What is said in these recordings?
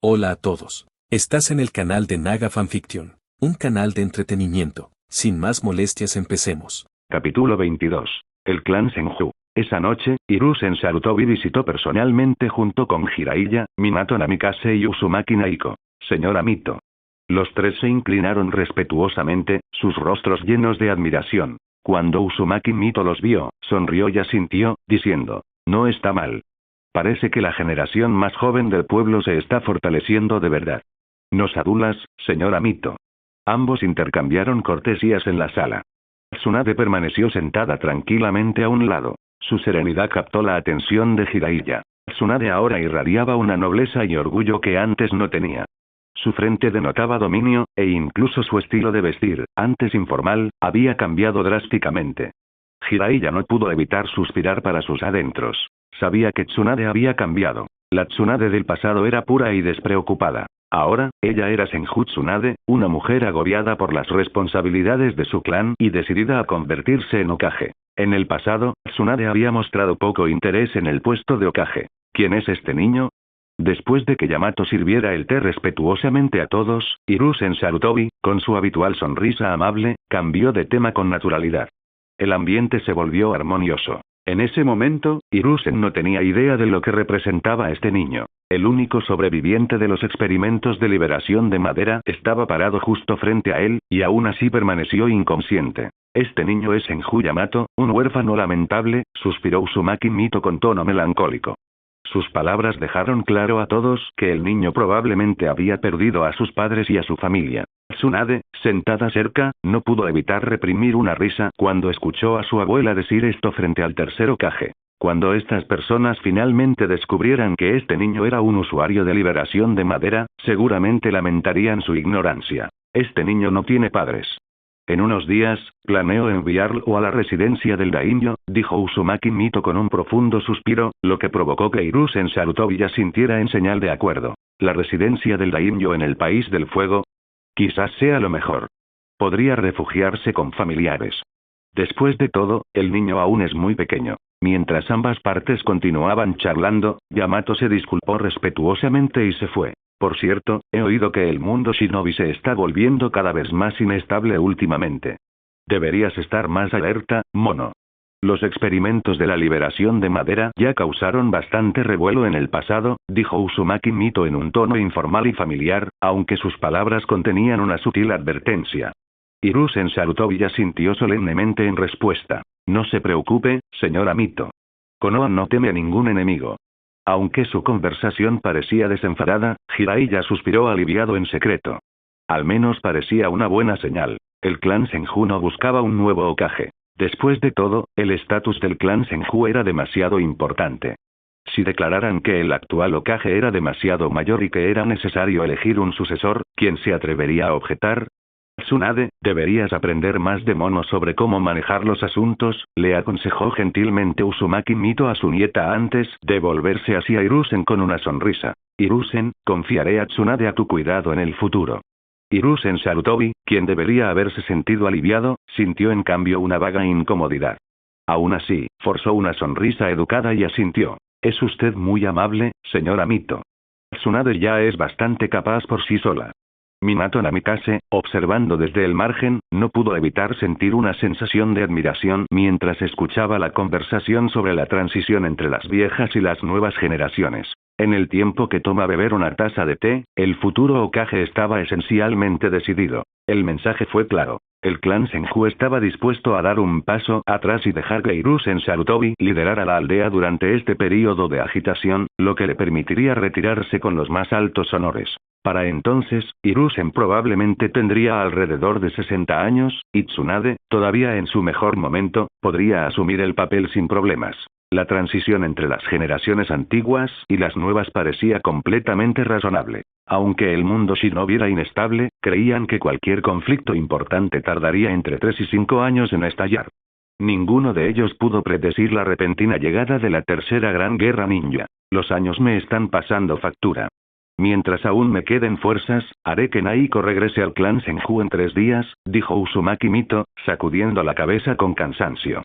Hola a todos. Estás en el canal de Naga Fanfiction, un canal de entretenimiento. Sin más molestias empecemos. Capítulo 22. El clan Senju. Esa noche, Hiruzen Sarutobi visitó personalmente junto con Jiraiya, Minato Namikaze y Uzumaki Naiko. Señora Mito. Los tres se inclinaron respetuosamente, sus rostros llenos de admiración. Cuando Uzumaki Mito los vio, sonrió y asintió, diciendo: no está mal. Parece que la generación más joven del pueblo se está fortaleciendo de verdad. ¿Nos adulas, señora Mito? Ambos intercambiaron cortesías en la sala. Tsunade permaneció sentada tranquilamente a un lado. Su serenidad captó la atención de Jiraiya. Tsunade ahora irradiaba una nobleza y orgullo que antes no tenía. Su frente denotaba dominio, e incluso su estilo de vestir, antes informal, había cambiado drásticamente. Jiraiya no pudo evitar suspirar para sus adentros. Sabía que Tsunade había cambiado. La Tsunade del pasado era pura y despreocupada. Ahora, ella era Senju Tsunade, una mujer agobiada por las responsabilidades de su clan y decidida a convertirse en Hokage. En el pasado, Tsunade había mostrado poco interés en el puesto de Hokage. ¿Quién es este niño? Después de que Yamato sirviera el té respetuosamente a todos, Hiruzen Sarutobi, con su habitual sonrisa amable, cambió de tema con naturalidad. El ambiente se volvió armonioso. En ese momento, Hiruzen no tenía idea de lo que representaba este niño. El único sobreviviente de los experimentos de liberación de madera estaba parado justo frente a él, y aún así permaneció inconsciente. Este niño es Senju Yamato, un huérfano lamentable, suspiró Uzumaki Mito con tono melancólico. Sus palabras dejaron claro a todos que el niño probablemente había perdido a sus padres y a su familia. Tsunade, sentada cerca, no pudo evitar reprimir una risa cuando escuchó a su abuela decir esto frente al tercer Hokage. Cuando estas personas finalmente descubrieran que este niño era un usuario de liberación de madera, seguramente lamentarían su ignorancia. Este niño no tiene padres. En unos días, planeo enviarlo a la residencia del daimyo, dijo Uzumaki Mito con un profundo suspiro, lo que provocó que Hiruzen Sarutobi asintiera en señal de acuerdo. La residencia del daimyo en el país del fuego. Quizás sea lo mejor. Podría refugiarse con familiares. Después de todo, el niño aún es muy pequeño. Mientras ambas partes continuaban charlando, Yamato se disculpó respetuosamente y se fue. Por cierto, he oído que el mundo shinobi se está volviendo cada vez más inestable últimamente. Deberías estar más alerta, mono. Los experimentos de la liberación de madera ya causaron bastante revuelo en el pasado, dijo Uzumaki Mito en un tono informal y familiar, aunque sus palabras contenían una sutil advertencia. Hiruzen Sarutobi asintió solemnemente en respuesta. No se preocupe, señora Mito. Konoha no teme a ningún enemigo. Aunque su conversación parecía desenfadada, Jiraiya suspiró aliviado en secreto. Al menos parecía una buena señal. El clan Senju no buscaba un nuevo Hokage. Después de todo, el estatus del clan Senju era demasiado importante. Si declararan que el actual Hokage era demasiado mayor y que era necesario elegir un sucesor, ¿quién se atrevería a objetar? Tsunade, deberías aprender más de mono sobre cómo manejar los asuntos, le aconsejó gentilmente Uzumaki Mito a su nieta antes de volverse hacia Hiruzen con una sonrisa. Hiruzen, confiaré a Tsunade a tu cuidado en el futuro. Hiruzen Sarutobi, quien debería haberse sentido aliviado, sintió en cambio una vaga incomodidad. Aún así, forzó una sonrisa educada y asintió. Es usted muy amable, señora Mito. Tsunade ya es bastante capaz por sí sola. Minato Namikaze, observando desde el margen, no pudo evitar sentir una sensación de admiración mientras escuchaba la conversación sobre la transición entre las viejas y las nuevas generaciones. En el tiempo que toma beber una taza de té, el futuro Hokage estaba esencialmente decidido. El mensaje fue claro. El clan Senju estaba dispuesto a dar un paso atrás y dejar que Hiruzen Sarutobi liderara la aldea durante este período de agitación, lo que le permitiría retirarse con los más altos honores. Para entonces, Hiruzen probablemente tendría alrededor de 60 años, y Tsunade, todavía en su mejor momento, podría asumir el papel sin problemas. La transición entre las generaciones antiguas y las nuevas parecía completamente razonable. Aunque el mundo shinobi era inestable, creían que cualquier conflicto importante tardaría entre 3 y 5 años en estallar. Ninguno de ellos pudo predecir la repentina llegada de la tercera gran guerra ninja. Los años me están pasando factura. Mientras aún me queden fuerzas, haré que Naiko regrese al clan Senju en 3 días, dijo Uzumaki Mito, sacudiendo la cabeza con cansancio.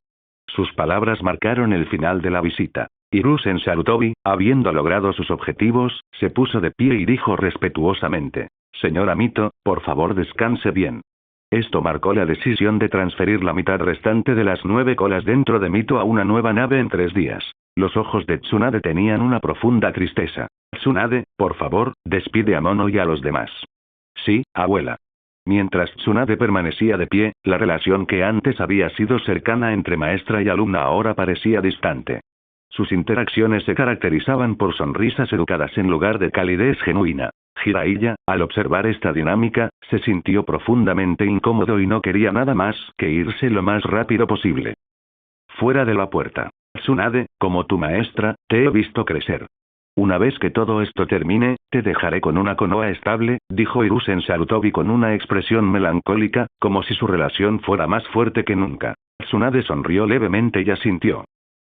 Sus palabras marcaron el final de la visita. Hiruzen Sarutobi, habiendo logrado sus objetivos, se puso de pie y dijo respetuosamente: Señora Mito, por favor descanse bien. Esto marcó la decisión de transferir la mitad restante de las 9 colas dentro de Mito a una nueva nave en 3 días. Los ojos de Tsunade tenían una profunda tristeza. Tsunade, por favor, despide a Mono y a los demás. Sí, abuela. Mientras Tsunade permanecía de pie, la relación que antes había sido cercana entre maestra y alumna ahora parecía distante. Sus interacciones se caracterizaban por sonrisas educadas en lugar de calidez genuina. Jiraiya, al observar esta dinámica, se sintió profundamente incómodo y no quería nada más que irse lo más rápido posible. Fuera de la puerta. Tsunade, como tu maestra, te he visto crecer. Una vez que todo esto termine, te dejaré con una Konoha estable, dijo Hiruzen Sarutobi con una expresión melancólica, como si su relación fuera más fuerte que nunca. Tsunade sonrió levemente y asintió.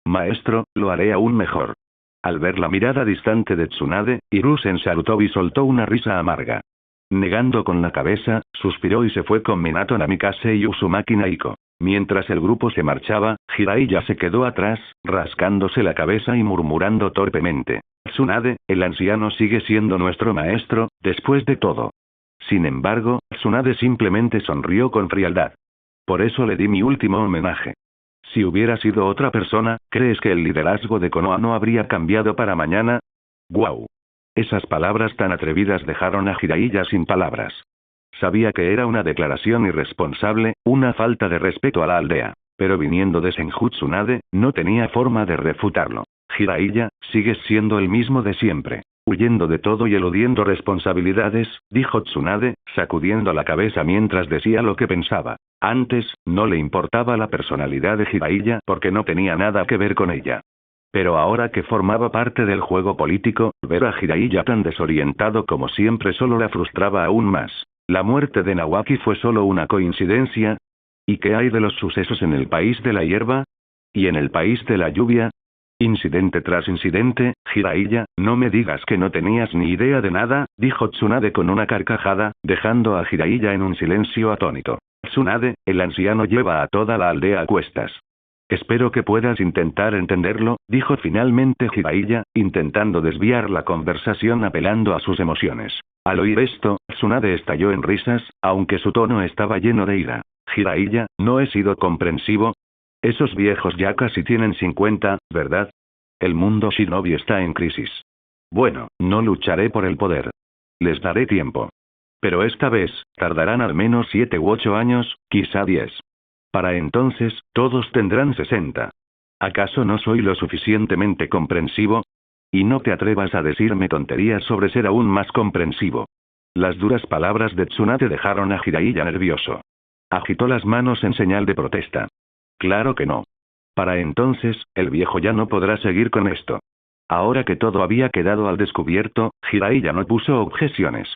Maestro, lo haré aún mejor. Al ver la mirada distante de Tsunade, Hiruzen Sarutobi soltó una risa amarga. Negando con la cabeza, suspiró y se fue con Minato Namikaze y Uzumaki Naiko. Mientras el grupo se marchaba, Jiraiya se quedó atrás, rascándose la cabeza y murmurando torpemente. Tsunade, el anciano sigue siendo nuestro maestro, después de todo. Sin embargo, Tsunade simplemente sonrió con frialdad. Por eso le di mi último homenaje. Si hubiera sido otra persona, ¿crees que el liderazgo de Konoha no habría cambiado para mañana? ¡Guau! Esas palabras tan atrevidas dejaron a Jiraiya sin palabras. Sabía que era una declaración irresponsable, una falta de respeto a la aldea. Pero viniendo de Senju Tsunade, no tenía forma de refutarlo. Jiraiya, sigues siendo el mismo de siempre. Huyendo de todo y eludiendo responsabilidades, dijo Tsunade, sacudiendo la cabeza mientras decía lo que pensaba. Antes, no le importaba la personalidad de Jiraiya porque no tenía nada que ver con ella. Pero ahora que formaba parte del juego político, ver a Jiraiya tan desorientado como siempre solo la frustraba aún más. ¿La muerte de Nawaki fue solo una coincidencia? ¿Y qué hay de los sucesos en el país de la hierba? ¿Y en el país de la lluvia? Incidente tras incidente, Jiraiya, no me digas que no tenías ni idea de nada, dijo Tsunade con una carcajada, dejando a Jiraiya en un silencio atónito. Tsunade, el anciano lleva a toda la aldea a cuestas. Espero que puedas intentar entenderlo, dijo finalmente Jiraiya, intentando desviar la conversación apelando a sus emociones. Al oír esto, Tsunade estalló en risas, aunque su tono estaba lleno de ira. Jiraiya, ¿no he sido comprensivo? Esos viejos ya casi tienen 50, ¿verdad? El mundo shinobi está en crisis. Bueno, no lucharé por el poder. Les daré tiempo. Pero esta vez, tardarán al menos 7 u 8 años, quizá 10. Para entonces, todos tendrán 60. ¿Acaso no soy lo suficientemente comprensivo? Y no te atrevas a decirme tonterías sobre ser aún más comprensivo. Las duras palabras de Tsunade dejaron a Jiraiya nervioso. Agitó las manos en señal de protesta. Claro que no. Para entonces, el viejo ya no podrá seguir con esto. Ahora que todo había quedado al descubierto, Jiraiya no puso objeciones.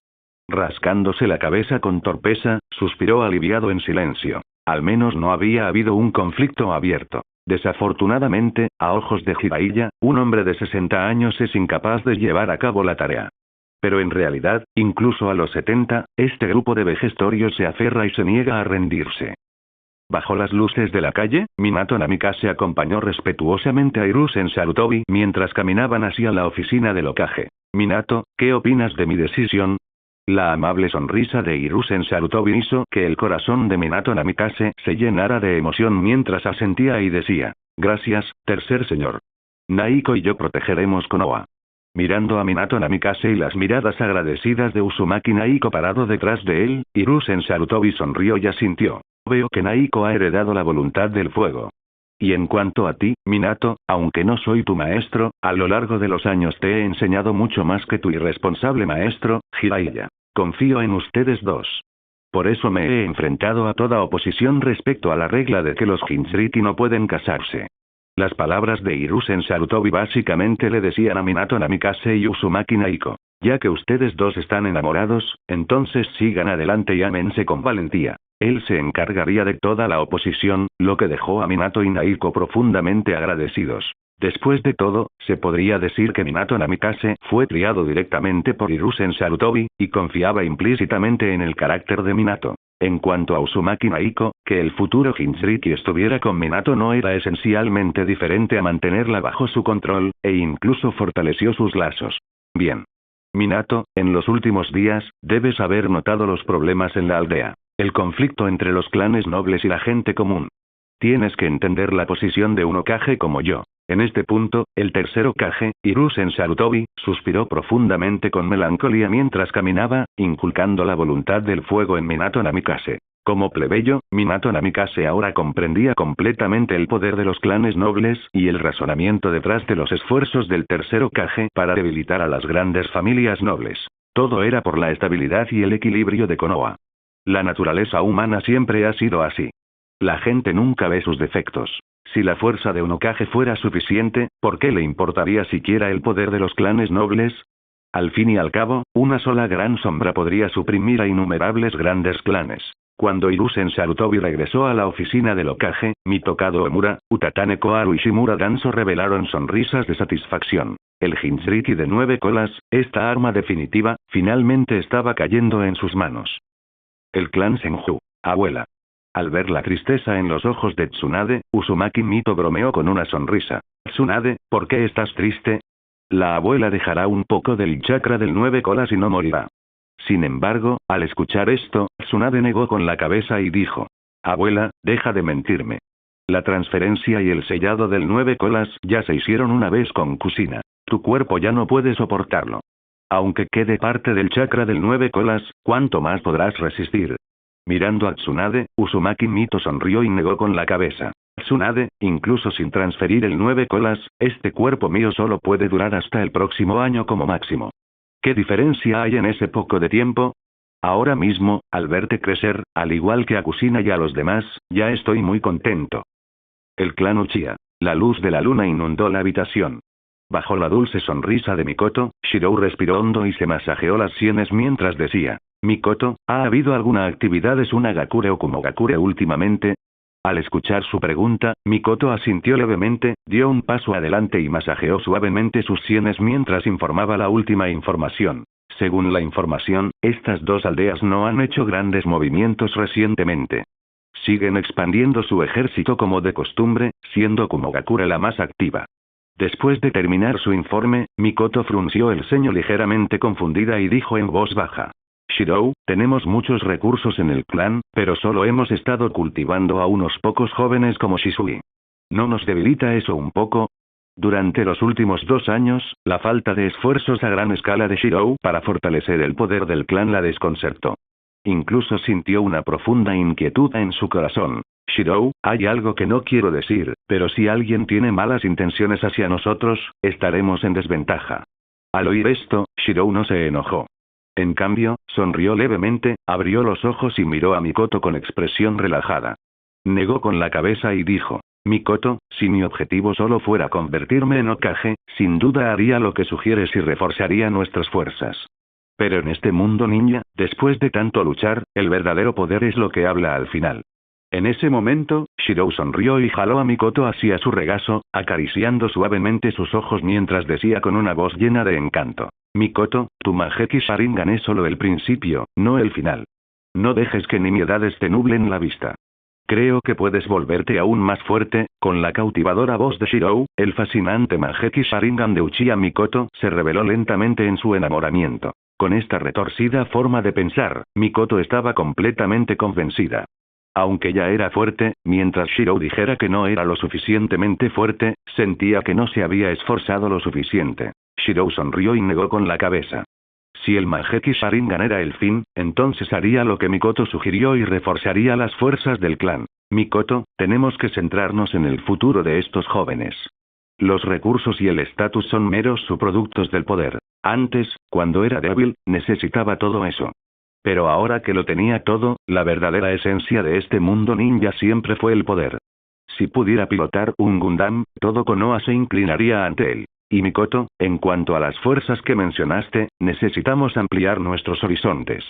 Rascándose la cabeza con torpeza, suspiró aliviado en silencio. Al menos no había habido un conflicto abierto. Desafortunadamente, a ojos de Jiraiya, un hombre de 60 años es incapaz de llevar a cabo la tarea. Pero en realidad, incluso a los 70, este grupo de vejestorios se aferra y se niega a rendirse. Bajo las luces de la calle, Minato Namikaze acompañó respetuosamente a Hiruzen Sarutobi mientras caminaban hacia la oficina del Hokage. Minato, ¿qué opinas de mi decisión? La amable sonrisa de Hiruzen Sarutobi hizo que el corazón de Minato Namikaze se llenara de emoción mientras asentía y decía: gracias, tercer señor. Naiko y yo protegeremos Konoha. Mirando a Minato Namikaze y las miradas agradecidas de Uzumaki Naiko parado detrás de él, Hiruzen Sarutobi sonrió y asintió. Veo que Naiko ha heredado la voluntad del fuego. Y en cuanto a ti, Minato, aunque no soy tu maestro, a lo largo de los años te he enseñado mucho más que tu irresponsable maestro, Jiraiya. Confío en ustedes dos. Por eso me he enfrentado a toda oposición respecto a la regla de que los Jinchuriki no pueden casarse. Las palabras de Hiruzen Sarutobi básicamente le decían a Minato Namikaze y Uzumaki Naiko: ya que ustedes dos están enamorados, entonces sigan adelante y ámense con valentía. Él se encargaría de toda la oposición, lo que dejó a Minato y Naiko profundamente agradecidos. Después de todo, se podría decir que Minato Namikaze fue criado directamente por Hiruzen Sarutobi, y confiaba implícitamente en el carácter de Minato. En cuanto a Uzumaki Naiko, que el futuro Jinchuriki estuviera con Minato no era esencialmente diferente a mantenerla bajo su control, e incluso fortaleció sus lazos. Bien. Minato, en los últimos días, debes haber notado los problemas en la aldea. El conflicto entre los clanes nobles y la gente común. Tienes que entender la posición de un Hokage como yo. En este punto, el tercer Hokage, Hiruzen Sarutobi, suspiró profundamente con melancolía mientras caminaba, inculcando la voluntad del fuego en Minato Namikaze. Como plebeyo, Minato Namikaze ahora comprendía completamente el poder de los clanes nobles y el razonamiento detrás de los esfuerzos del tercer Hokage para debilitar a las grandes familias nobles. Todo era por la estabilidad y el equilibrio de Konoha. La naturaleza humana siempre ha sido así. La gente nunca ve sus defectos. Si la fuerza de un Hokage fuera suficiente, ¿por qué le importaría siquiera el poder de los clanes nobles? Al fin y al cabo, una sola gran sombra podría suprimir a innumerables grandes clanes. Cuando Hiruzen Sarutobi regresó a la oficina del Hokage, Mitokado Omura, Utatane Koharu y Shimura Danzo revelaron sonrisas de satisfacción. El Jinchuriki de 9 colas, esta arma definitiva, finalmente estaba cayendo en sus manos. El clan Senju. Abuela. Al ver la tristeza en los ojos de Tsunade, Uzumaki Mito bromeó con una sonrisa. Tsunade, ¿por qué estás triste? La abuela dejará un poco del chakra del 9 colas y no morirá. Sin embargo, al escuchar esto, Tsunade negó con la cabeza y dijo: Abuela, deja de mentirme. La transferencia y el sellado del 9 colas ya se hicieron una vez con Kusina. Tu cuerpo ya no puede soportarlo. Aunque quede parte del chakra del 9 colas, ¿cuánto más podrás resistir? Mirando a Tsunade, Uzumaki Mito sonrió y negó con la cabeza. Tsunade, incluso sin transferir el 9 colas, este cuerpo mío solo puede durar hasta el próximo año como máximo. ¿Qué diferencia hay en ese poco de tiempo? Ahora mismo, al verte crecer, al igual que a Kusina y a los demás, ya estoy muy contento. El clan Uchiha. La luz de la luna inundó la habitación. Bajo la dulce sonrisa de Mikoto, Shirou respiró hondo y se masajeó las sienes mientras decía: Mikoto, ¿ha habido alguna actividad de Sunagakure o Kumogakure últimamente? Al escuchar su pregunta, Mikoto asintió levemente, dio un paso adelante y masajeó suavemente sus sienes mientras informaba la última información. Según la información, estas dos aldeas no han hecho grandes movimientos recientemente. Siguen expandiendo su ejército como de costumbre, siendo Kumogakure la más activa. Después de terminar su informe, Mikoto frunció el ceño ligeramente confundida y dijo en voz baja: Shirou, tenemos muchos recursos en el clan, pero solo hemos estado cultivando a unos pocos jóvenes como Shisui. ¿No nos debilita eso un poco? Durante los últimos 2 años, la falta de esfuerzos a gran escala de Shirou para fortalecer el poder del clan la desconcertó. Incluso sintió una profunda inquietud en su corazón. Shirou, hay algo que no quiero decir, pero si alguien tiene malas intenciones hacia nosotros, estaremos en desventaja. Al oír esto, Shirou no se enojó. En cambio, sonrió levemente, abrió los ojos y miró a Mikoto con expresión relajada. Negó con la cabeza y dijo: Mikoto, si mi objetivo solo fuera convertirme en Hokage, sin duda haría lo que sugieres y reforzaría nuestras fuerzas. Pero en este mundo ninja, después de tanto luchar, el verdadero poder es lo que habla al final. En ese momento, Shirou sonrió y jaló a Mikoto hacia su regazo, acariciando suavemente sus ojos mientras decía con una voz llena de encanto: Mikoto, tu Mangekyou Sharingan es solo el principio, no el final. No dejes que nimiedades te nublen la vista. Creo que puedes volverte aún más fuerte. Con la cautivadora voz de Shirou, el fascinante Mangekyou Sharingan de Uchiha Mikoto se reveló lentamente en su enamoramiento. Con esta retorcida forma de pensar, Mikoto estaba completamente convencida. Aunque ya era fuerte, mientras Shirou dijera que no era lo suficientemente fuerte, sentía que no se había esforzado lo suficiente. Shirou sonrió y negó con la cabeza. Si el Mangekyou Sharingan era el fin, entonces haría lo que Mikoto sugirió y reforzaría las fuerzas del clan. Mikoto, tenemos que centrarnos en el futuro de estos jóvenes. Los recursos y el estatus son meros subproductos del poder. Antes, cuando era débil, necesitaba todo eso. Pero ahora que lo tenía todo, la verdadera esencia de este mundo ninja siempre fue el poder. Si pudiera pilotar un Gundam, todo Konoha se inclinaría ante él. Y Mikoto, en cuanto a las fuerzas que mencionaste, necesitamos ampliar nuestros horizontes.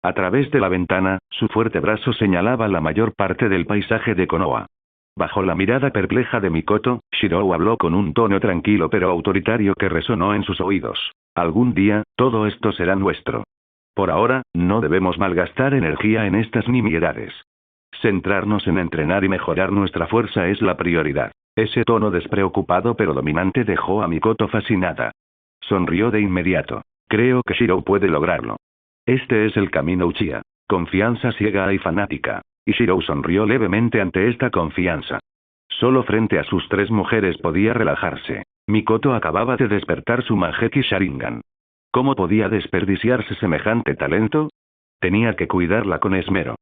A través de la ventana, su fuerte brazo señalaba la mayor parte del paisaje de Konoha. Bajo la mirada perpleja de Mikoto, Shirou habló con un tono tranquilo pero autoritario que resonó en sus oídos. Algún día, todo esto será nuestro. Por ahora, no debemos malgastar energía en estas nimiedades. Centrarnos en entrenar y mejorar nuestra fuerza es la prioridad. Ese tono despreocupado pero dominante dejó a Mikoto fascinada. Sonrió de inmediato. Creo que Shirou puede lograrlo. Este es el camino Uchiha. Confianza ciega y fanática. Y Shirou sonrió levemente ante esta confianza. Solo frente a sus 3 mujeres podía relajarse. Mikoto acababa de despertar su Mangekyou Sharingan. ¿Cómo podía desperdiciarse semejante talento? Tenía que cuidarla con esmero.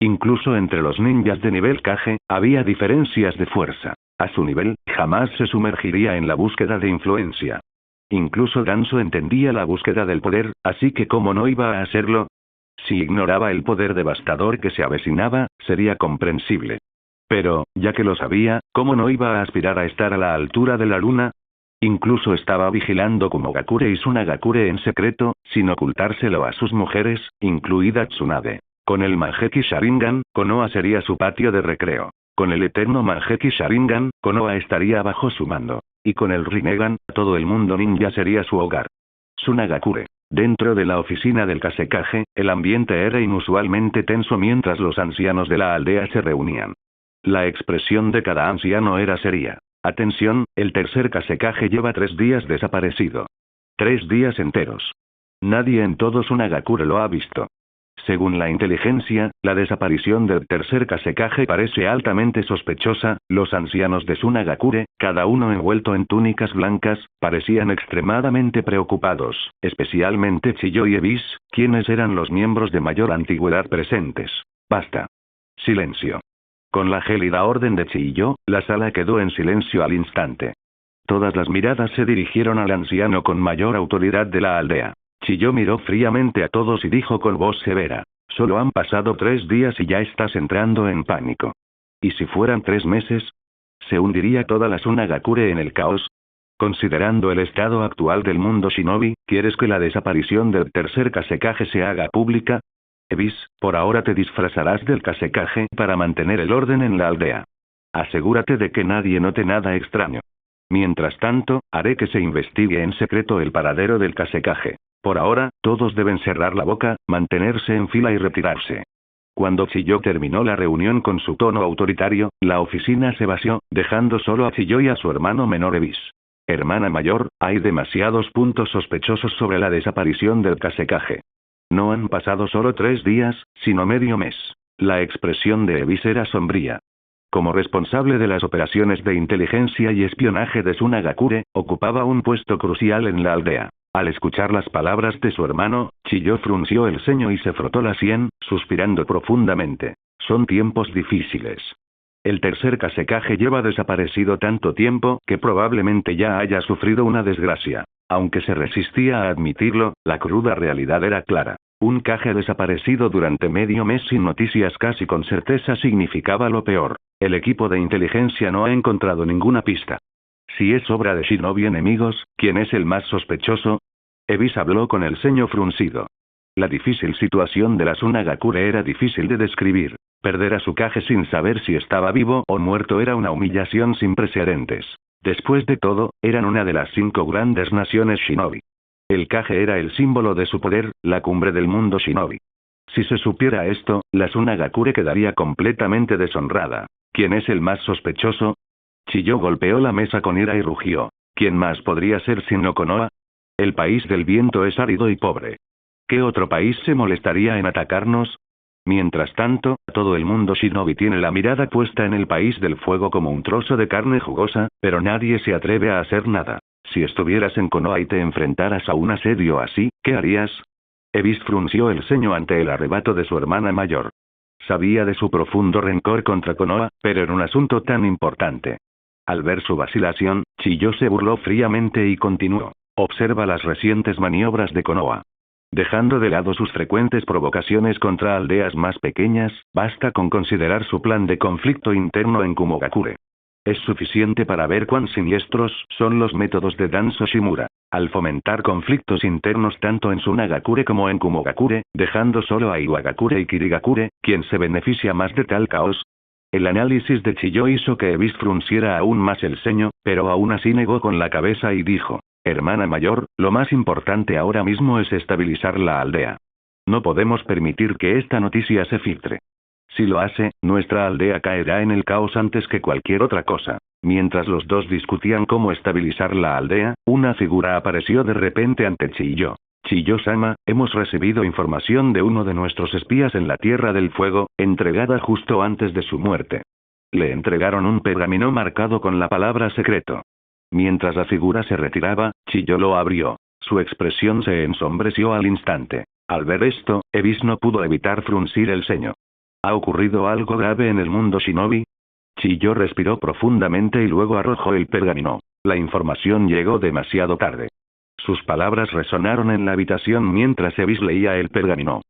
Incluso entre los ninjas de nivel Kage, había diferencias de fuerza. A su nivel, jamás se sumergiría en la búsqueda de influencia. Incluso Danzo entendía la búsqueda del poder, así que ¿cómo no iba a hacerlo? Si ignoraba el poder devastador que se avecinaba, sería comprensible. Pero, ya que lo sabía, ¿cómo no iba a aspirar a estar a la altura de la luna? Incluso estaba vigilando Kumogakure y Tsunagakure en secreto, sin ocultárselo a sus mujeres, incluida Tsunade. Con el Mangekyou Sharingan, Konoha sería su patio de recreo. Con el eterno Mangekyou Sharingan, Konoha estaría bajo su mando. Y con el Rinnegan, todo el mundo ninja sería su hogar. Tsunagakure. Dentro de la oficina del Kasekage, el ambiente era inusualmente tenso mientras los ancianos de la aldea se reunían. La expresión de cada anciano era seria. Atención, el tercer Kasekage lleva 3 días desaparecido. 3 días enteros. Nadie en todo Tsunagakure lo ha visto. Según la inteligencia, la desaparición del tercer Kasekage parece altamente sospechosa. Los ancianos de Tsunagakure, cada uno envuelto en túnicas blancas, parecían extremadamente preocupados, especialmente Chiyo y Ebis, quienes eran los miembros de mayor antigüedad presentes. Basta. Silencio. Con la gélida orden de Chiyo, la sala quedó en silencio al instante. Todas las miradas se dirigieron al anciano con mayor autoridad de la aldea. Chiyo miró fríamente a todos y dijo con voz severa: solo han pasado 3 días y ya estás entrando en pánico. ¿Y si fueran 3 meses? ¿Se hundiría toda la Tsunagakure en el caos? Considerando el estado actual del mundo shinobi, ¿quieres que la desaparición del tercer Kasekage se haga pública? Ebis, por ahora te disfrazarás del Kasekage para mantener el orden en la aldea. Asegúrate de que nadie note nada extraño. Mientras tanto, haré que se investigue en secreto el paradero del Kasekage. Por ahora, todos deben cerrar la boca, mantenerse en fila y retirarse. Cuando Chiyo terminó la reunión con su tono autoritario, la oficina se vació, dejando solo a Chiyo y a su hermano menor Ebis. Hermana mayor, hay demasiados puntos sospechosos sobre la desaparición del Kasekage. No han pasado solo 3 días, sino medio mes. La expresión de Ebis era sombría. Como responsable de las operaciones de inteligencia y espionaje de Tsunagakure, ocupaba un puesto crucial en la aldea. Al escuchar las palabras de su hermano, Chiyo frunció el ceño y se frotó la sien, suspirando profundamente. Son tiempos difíciles. El tercer Kasekage lleva desaparecido tanto tiempo que probablemente ya haya sufrido una desgracia. Aunque se resistía a admitirlo, la cruda realidad era clara. Un Kage desaparecido durante medio mes sin noticias casi con certeza significaba lo peor. El equipo de inteligencia no ha encontrado ninguna pista. Si es obra de shinobi enemigos, ¿quién es el más sospechoso? Ebis habló con el ceño fruncido. La difícil situación de la Tsunagakure era difícil de describir. Perder a su Kage sin saber si estaba vivo o muerto era una humillación sin precedentes. Después de todo, eran una de las 5 grandes naciones shinobi. El Kage era el símbolo de su poder, la cumbre del mundo shinobi. Si se supiera esto, la Tsunagakure quedaría completamente deshonrada. ¿Quién es el más sospechoso? Chiyo golpeó la mesa con ira y rugió. ¿Quién más podría ser sino Konoha? El país del viento es árido y pobre. ¿Qué otro país se molestaría en atacarnos? Mientras tanto, todo el mundo shinobi tiene la mirada puesta en el país del fuego como un trozo de carne jugosa, pero nadie se atreve a hacer nada. Si estuvieras en Konoha y te enfrentaras a un asedio así, ¿qué harías? Ebis frunció el ceño ante el arrebato de su hermana mayor. Sabía de su profundo rencor contra Konoha, pero en un asunto tan importante. Al ver su vacilación, Chiyo se burló fríamente y continuó. Observa las recientes maniobras de Konoha. Dejando de lado sus frecuentes provocaciones contra aldeas más pequeñas, basta con considerar su plan de conflicto interno en Kumogakure. Es suficiente para ver cuán siniestros son los métodos de Danzo Shimura. Al fomentar conflictos internos tanto en Tsunagakure como en Kumogakure, dejando solo a Iwagakure y Kirigakure, ¿quién se beneficia más de tal caos? El análisis de Chiyo hizo que Ebis frunciera aún más el ceño, pero aún así negó con la cabeza y dijo: hermana mayor, lo más importante ahora mismo es estabilizar la aldea. No podemos permitir que esta noticia se filtre. Si lo hace, nuestra aldea caerá en el caos antes que cualquier otra cosa. Mientras los dos discutían cómo estabilizar la aldea, una figura apareció de repente ante Chiyo. Chiyo-sama, hemos recibido información de uno de nuestros espías en la Tierra del Fuego, entregada justo antes de su muerte. Le entregaron un pergamino marcado con la palabra secreto. Mientras la figura se retiraba, Chiyo lo abrió. Su expresión se ensombreció al instante. Al ver esto, Evis no pudo evitar fruncir el ceño. ¿Ha ocurrido algo grave en el mundo shinobi? Chiyo respiró profundamente y luego arrojó el pergamino. La información llegó demasiado tarde. Sus palabras resonaron en la habitación mientras Evis leía el pergamino.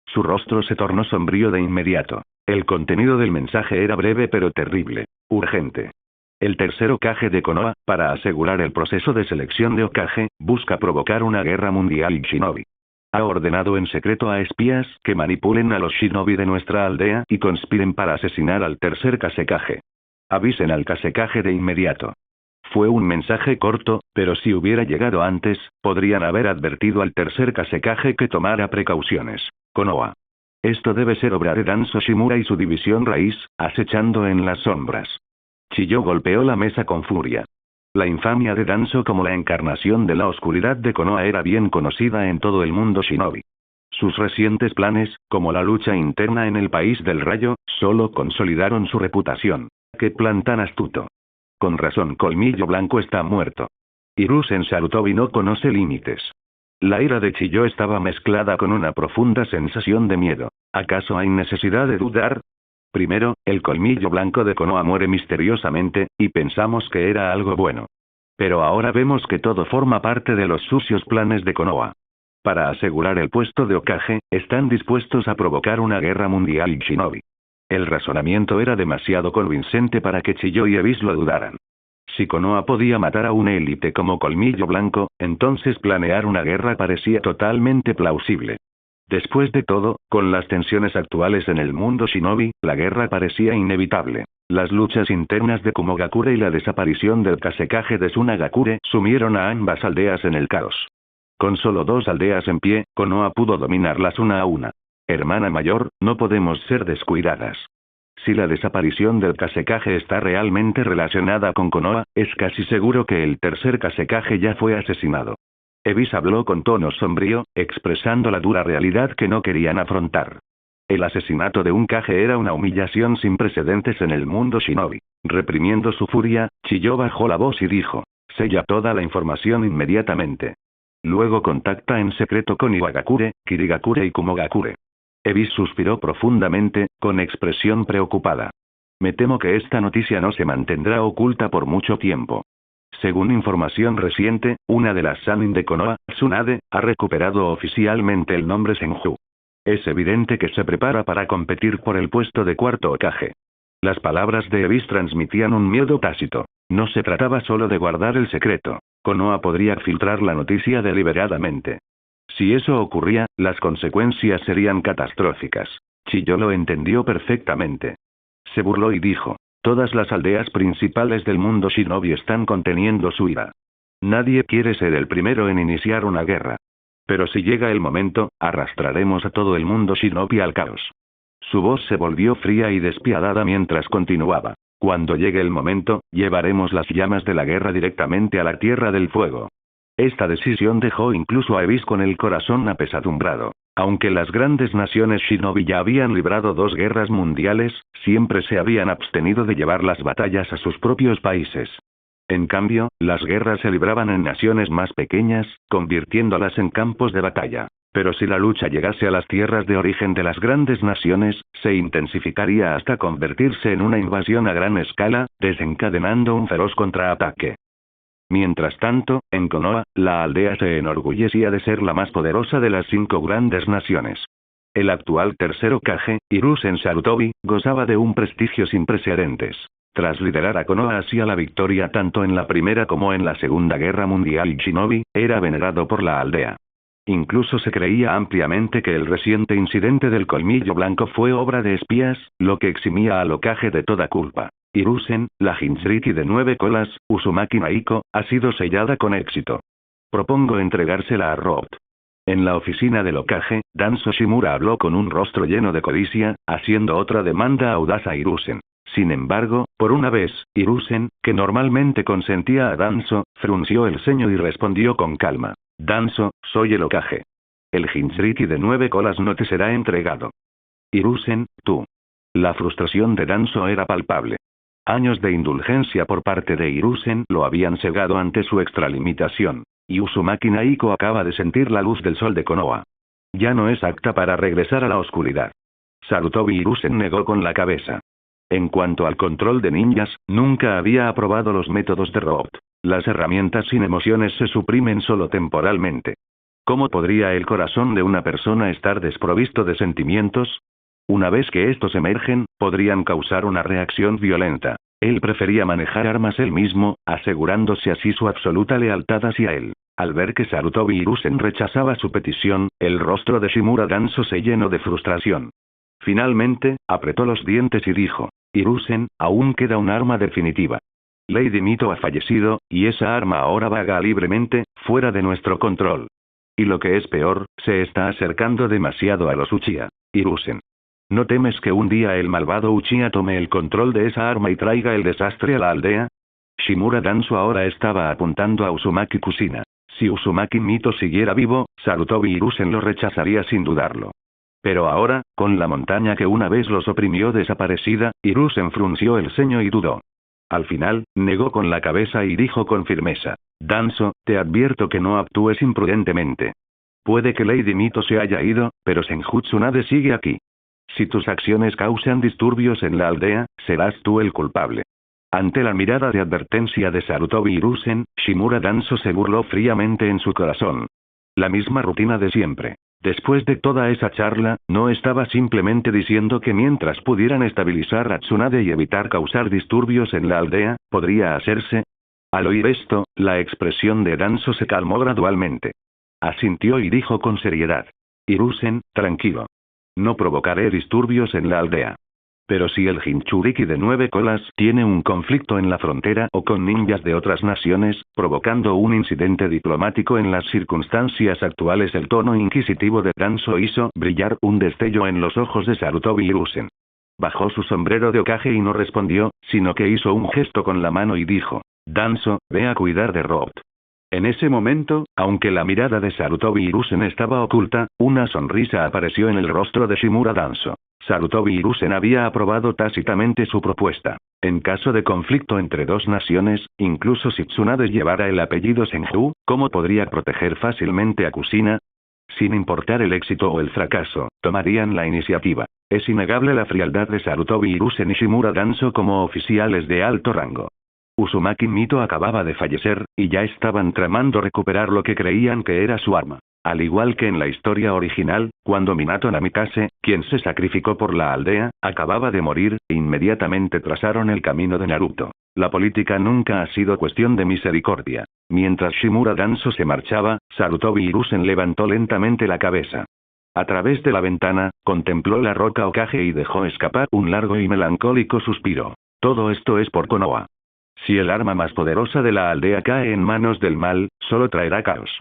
Su rostro se tornó sombrío de inmediato. El contenido del mensaje era breve pero terrible. Urgente. El tercer Hokage de Konoha, para asegurar el proceso de selección de Hokage, busca provocar una guerra mundial shinobi. Ha ordenado en secreto a espías que manipulen a los shinobi de nuestra aldea y conspiren para asesinar al tercer Kazekage. Avisen al Kazekage de inmediato. Fue un mensaje corto, pero si hubiera llegado antes, podrían haber advertido al tercer Kazekage que tomara precauciones. Konoha. Esto debe ser obra de Danzo Shimura y su división raíz, acechando en las sombras. Chiyo golpeó la mesa con furia. La infamia de Danzo como la encarnación de la oscuridad de Konoha era bien conocida en todo el mundo shinobi. Sus recientes planes, como la lucha interna en el país del rayo, solo consolidaron su reputación. ¡Qué plan tan astuto! Con razón Colmillo Blanco está muerto. Hiruzen Sarutobi no conoce límites. La ira de Chiyo estaba mezclada con una profunda sensación de miedo. ¿Acaso hay necesidad de dudar? Primero, el colmillo blanco de Konoha muere misteriosamente, y pensamos que era algo bueno. Pero ahora vemos que todo forma parte de los sucios planes de Konoha. Para asegurar el puesto de Hokage, están dispuestos a provocar una guerra mundial shinobi. El razonamiento era demasiado convincente para que Chiyo y Evis lo dudaran. Si Konoha podía matar a una élite como Colmillo Blanco, entonces planear una guerra parecía totalmente plausible. Después de todo, con las tensiones actuales en el mundo shinobi, la guerra parecía inevitable. Las luchas internas de Kumogakure y la desaparición del Kazekage de Tsunagakure sumieron a ambas aldeas en el caos. Con solo 2 aldeas en pie, Konoha pudo dominarlas una a una. Hermana mayor, no podemos ser descuidadas. Si la desaparición del Kazekage está realmente relacionada con Konoha, es casi seguro que el tercer Kazekage ya fue asesinado. Evis habló con tono sombrío, expresando la dura realidad que no querían afrontar. El asesinato de un Kage era una humillación sin precedentes en el mundo shinobi. Reprimiendo su furia, Chiyo bajó la voz y dijo: sella toda la información inmediatamente. Luego contacta en secreto con Iwagakure, Kirigakure y Kumogakure. Evis suspiró profundamente, con expresión preocupada. Me temo que esta noticia no se mantendrá oculta por mucho tiempo. Según información reciente, una de las Sannin de Konoha, Tsunade, ha recuperado oficialmente el nombre Senju. Es evidente que se prepara para competir por el puesto de cuarto Hokage. Las palabras de Evis transmitían un miedo tácito. No se trataba solo de guardar el secreto. Konoha podría filtrar la noticia deliberadamente. Si eso ocurría, las consecuencias serían catastróficas. Chiyo lo entendió perfectamente. Se burló y dijo: todas las aldeas principales del mundo shinobi están conteniendo su ira. Nadie quiere ser el primero en iniciar una guerra. Pero si llega el momento, arrastraremos a todo el mundo shinobi al caos. Su voz se volvió fría y despiadada mientras continuaba. Cuando llegue el momento, llevaremos las llamas de la guerra directamente a la Tierra del Fuego. Esta decisión dejó incluso a Evis con el corazón apesadumbrado. Aunque las grandes naciones shinobi ya habían librado 2 guerras mundiales, siempre se habían abstenido de llevar las batallas a sus propios países. En cambio, las guerras se libraban en naciones más pequeñas, convirtiéndolas en campos de batalla. Pero si la lucha llegase a las tierras de origen de las grandes naciones, se intensificaría hasta convertirse en una invasión a gran escala, desencadenando un feroz contraataque. Mientras tanto, en Konoha, la aldea se enorgullecía de ser la más poderosa de las 5 grandes naciones. El actual tercer Hokage, Hiruzen Sarutobi, gozaba de un prestigio sin precedentes. Tras liderar a Konoha hacia la victoria tanto en la Primera como en la Segunda Guerra Mundial shinobi, era venerado por la aldea. Incluso se creía ampliamente que el reciente incidente del colmillo blanco fue obra de espías, lo que eximía al Hokage de toda culpa. Hiruzen, la Jinchuriki de 9 colas, Uzumaki Naiko, ha sido sellada con éxito. Propongo entregársela a Root. En la oficina del Hokage, Danzo Shimura habló con un rostro lleno de codicia, haciendo otra demanda audaz a Hiruzen. Sin embargo, por una vez, Hiruzen, que normalmente consentía a Danzo, frunció el ceño y respondió con calma. Danzo, soy el Hokage. El Jinchuriki de 9 colas no te será entregado. Hiruzen, tú. La frustración de Danzo era palpable. Años de indulgencia por parte de Hiruzen lo habían cegado ante su extralimitación. Y Uzumaki Naiko acaba de sentir la luz del sol de Konoha. Ya no es apta para regresar a la oscuridad. Sarutobi Hiruzen negó con la cabeza. En cuanto al control de ninjas, nunca había aprobado los métodos de Root. Las herramientas sin emociones se suprimen solo temporalmente. ¿Cómo podría el corazón de una persona estar desprovisto de sentimientos? Una vez que estos emergen, podrían causar una reacción violenta. Él prefería manejar armas él mismo, asegurándose así su absoluta lealtad hacia él. Al ver que Sarutobi Hiruzen rechazaba su petición, el rostro de Shimura Danzo se llenó de frustración. Finalmente, apretó los dientes y dijo: Hiruzen, aún queda un arma definitiva. Lady Mito ha fallecido, y esa arma ahora vaga libremente, fuera de nuestro control. Y lo que es peor, se está acercando demasiado a los Uchiha. Hiruzen. ¿No temes que un día el malvado Uchiha tome el control de esa arma y traiga el desastre a la aldea? Shimura Danzo ahora estaba apuntando a Uzumaki Kushina. Si Uzumaki Mito siguiera vivo, Sarutobi Hiruzen lo rechazaría sin dudarlo. Pero ahora, con la montaña que una vez los oprimió desaparecida, Hiruzen frunció el ceño y dudó. Al final, negó con la cabeza y dijo con firmeza: Danzo, te advierto que no actúes imprudentemente. Puede que Lady Mito se haya ido, pero Senju Tsunade sigue aquí. Si tus acciones causan disturbios en la aldea, serás tú el culpable. Ante la mirada de advertencia de Sarutobi Hiruzen, Shimura Danzo se burló fríamente en su corazón. La misma rutina de siempre. Después de toda esa charla, ¿no estaba simplemente diciendo que mientras pudieran estabilizar a Tsunade y evitar causar disturbios en la aldea, podría hacerse? Al oír esto, la expresión de Danzo se calmó gradualmente. Asintió y dijo con seriedad: Hiruzen, tranquilo. No provocaré disturbios en la aldea. Pero si el Jinchuriki de 9 colas tiene un conflicto en la frontera o con ninjas de otras naciones, provocando un incidente diplomático en las circunstancias actuales, el tono inquisitivo de Danzo hizo brillar un destello en los ojos de Sarutobi Hiruzen. Bajó su sombrero de Hokage y no respondió, sino que hizo un gesto con la mano y dijo: Danzo, ve a cuidar de Root. En ese momento, aunque la mirada de Sarutobi Hiruzen estaba oculta, una sonrisa apareció en el rostro de Shimura Danzo. Sarutobi Hiruzen había aprobado tácitamente su propuesta. En caso de conflicto entre dos naciones, incluso si Tsunade llevara el apellido Senju, ¿cómo podría proteger fácilmente a Kushina? Sin importar el éxito o el fracaso, tomarían la iniciativa. Es innegable la frialdad de Sarutobi Hiruzen y Shimura Danzo como oficiales de alto rango. Uzumaki Mito acababa de fallecer, y ya estaban tramando recuperar lo que creían que era su arma. Al igual que en la historia original, cuando Minato Namikaze, quien se sacrificó por la aldea, acababa de morir, inmediatamente trazaron el camino de Naruto. La política nunca ha sido cuestión de misericordia. Mientras Shimura Danzo se marchaba, Sarutobi Hiruzen levantó lentamente la cabeza. A través de la ventana, contempló la roca Hokage y dejó escapar un largo y melancólico suspiro. Todo esto es por Konoha. Si el arma más poderosa de la aldea cae en manos del mal, solo traerá caos.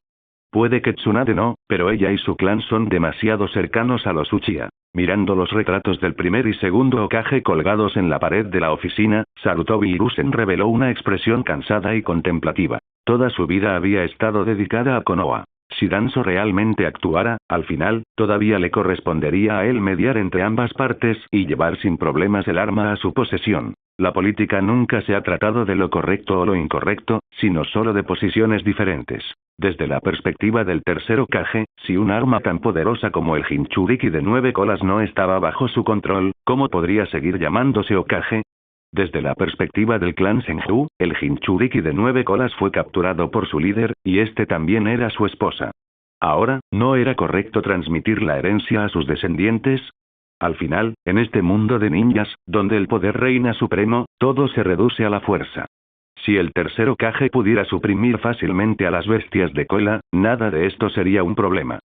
Puede que Tsunade no, pero ella y su clan son demasiado cercanos a los Uchiha. Mirando los retratos del primer y segundo Hokage colgados en la pared de la oficina, Sarutobi Hiruzen reveló una expresión cansada y contemplativa. Toda su vida había estado dedicada a Konoha. Si Danzo realmente actuara, al final, todavía le correspondería a él mediar entre ambas partes y llevar sin problemas el arma a su posesión. La política nunca se ha tratado de lo correcto o lo incorrecto, sino solo de posiciones diferentes. Desde la perspectiva del tercer Hokage, si un arma tan poderosa como el Jinchuriki de 9 colas no estaba bajo su control, ¿cómo podría seguir llamándose Hokage? Desde la perspectiva del clan Senju, el Jinchuriki de 9 colas fue capturado por su líder, y este también era su esposa. Ahora, ¿no era correcto transmitir la herencia a sus descendientes? Al final, en este mundo de ninjas, donde el poder reina supremo, todo se reduce a la fuerza. Si el tercer Hokage pudiera suprimir fácilmente a las bestias de cola, nada de esto sería un problema.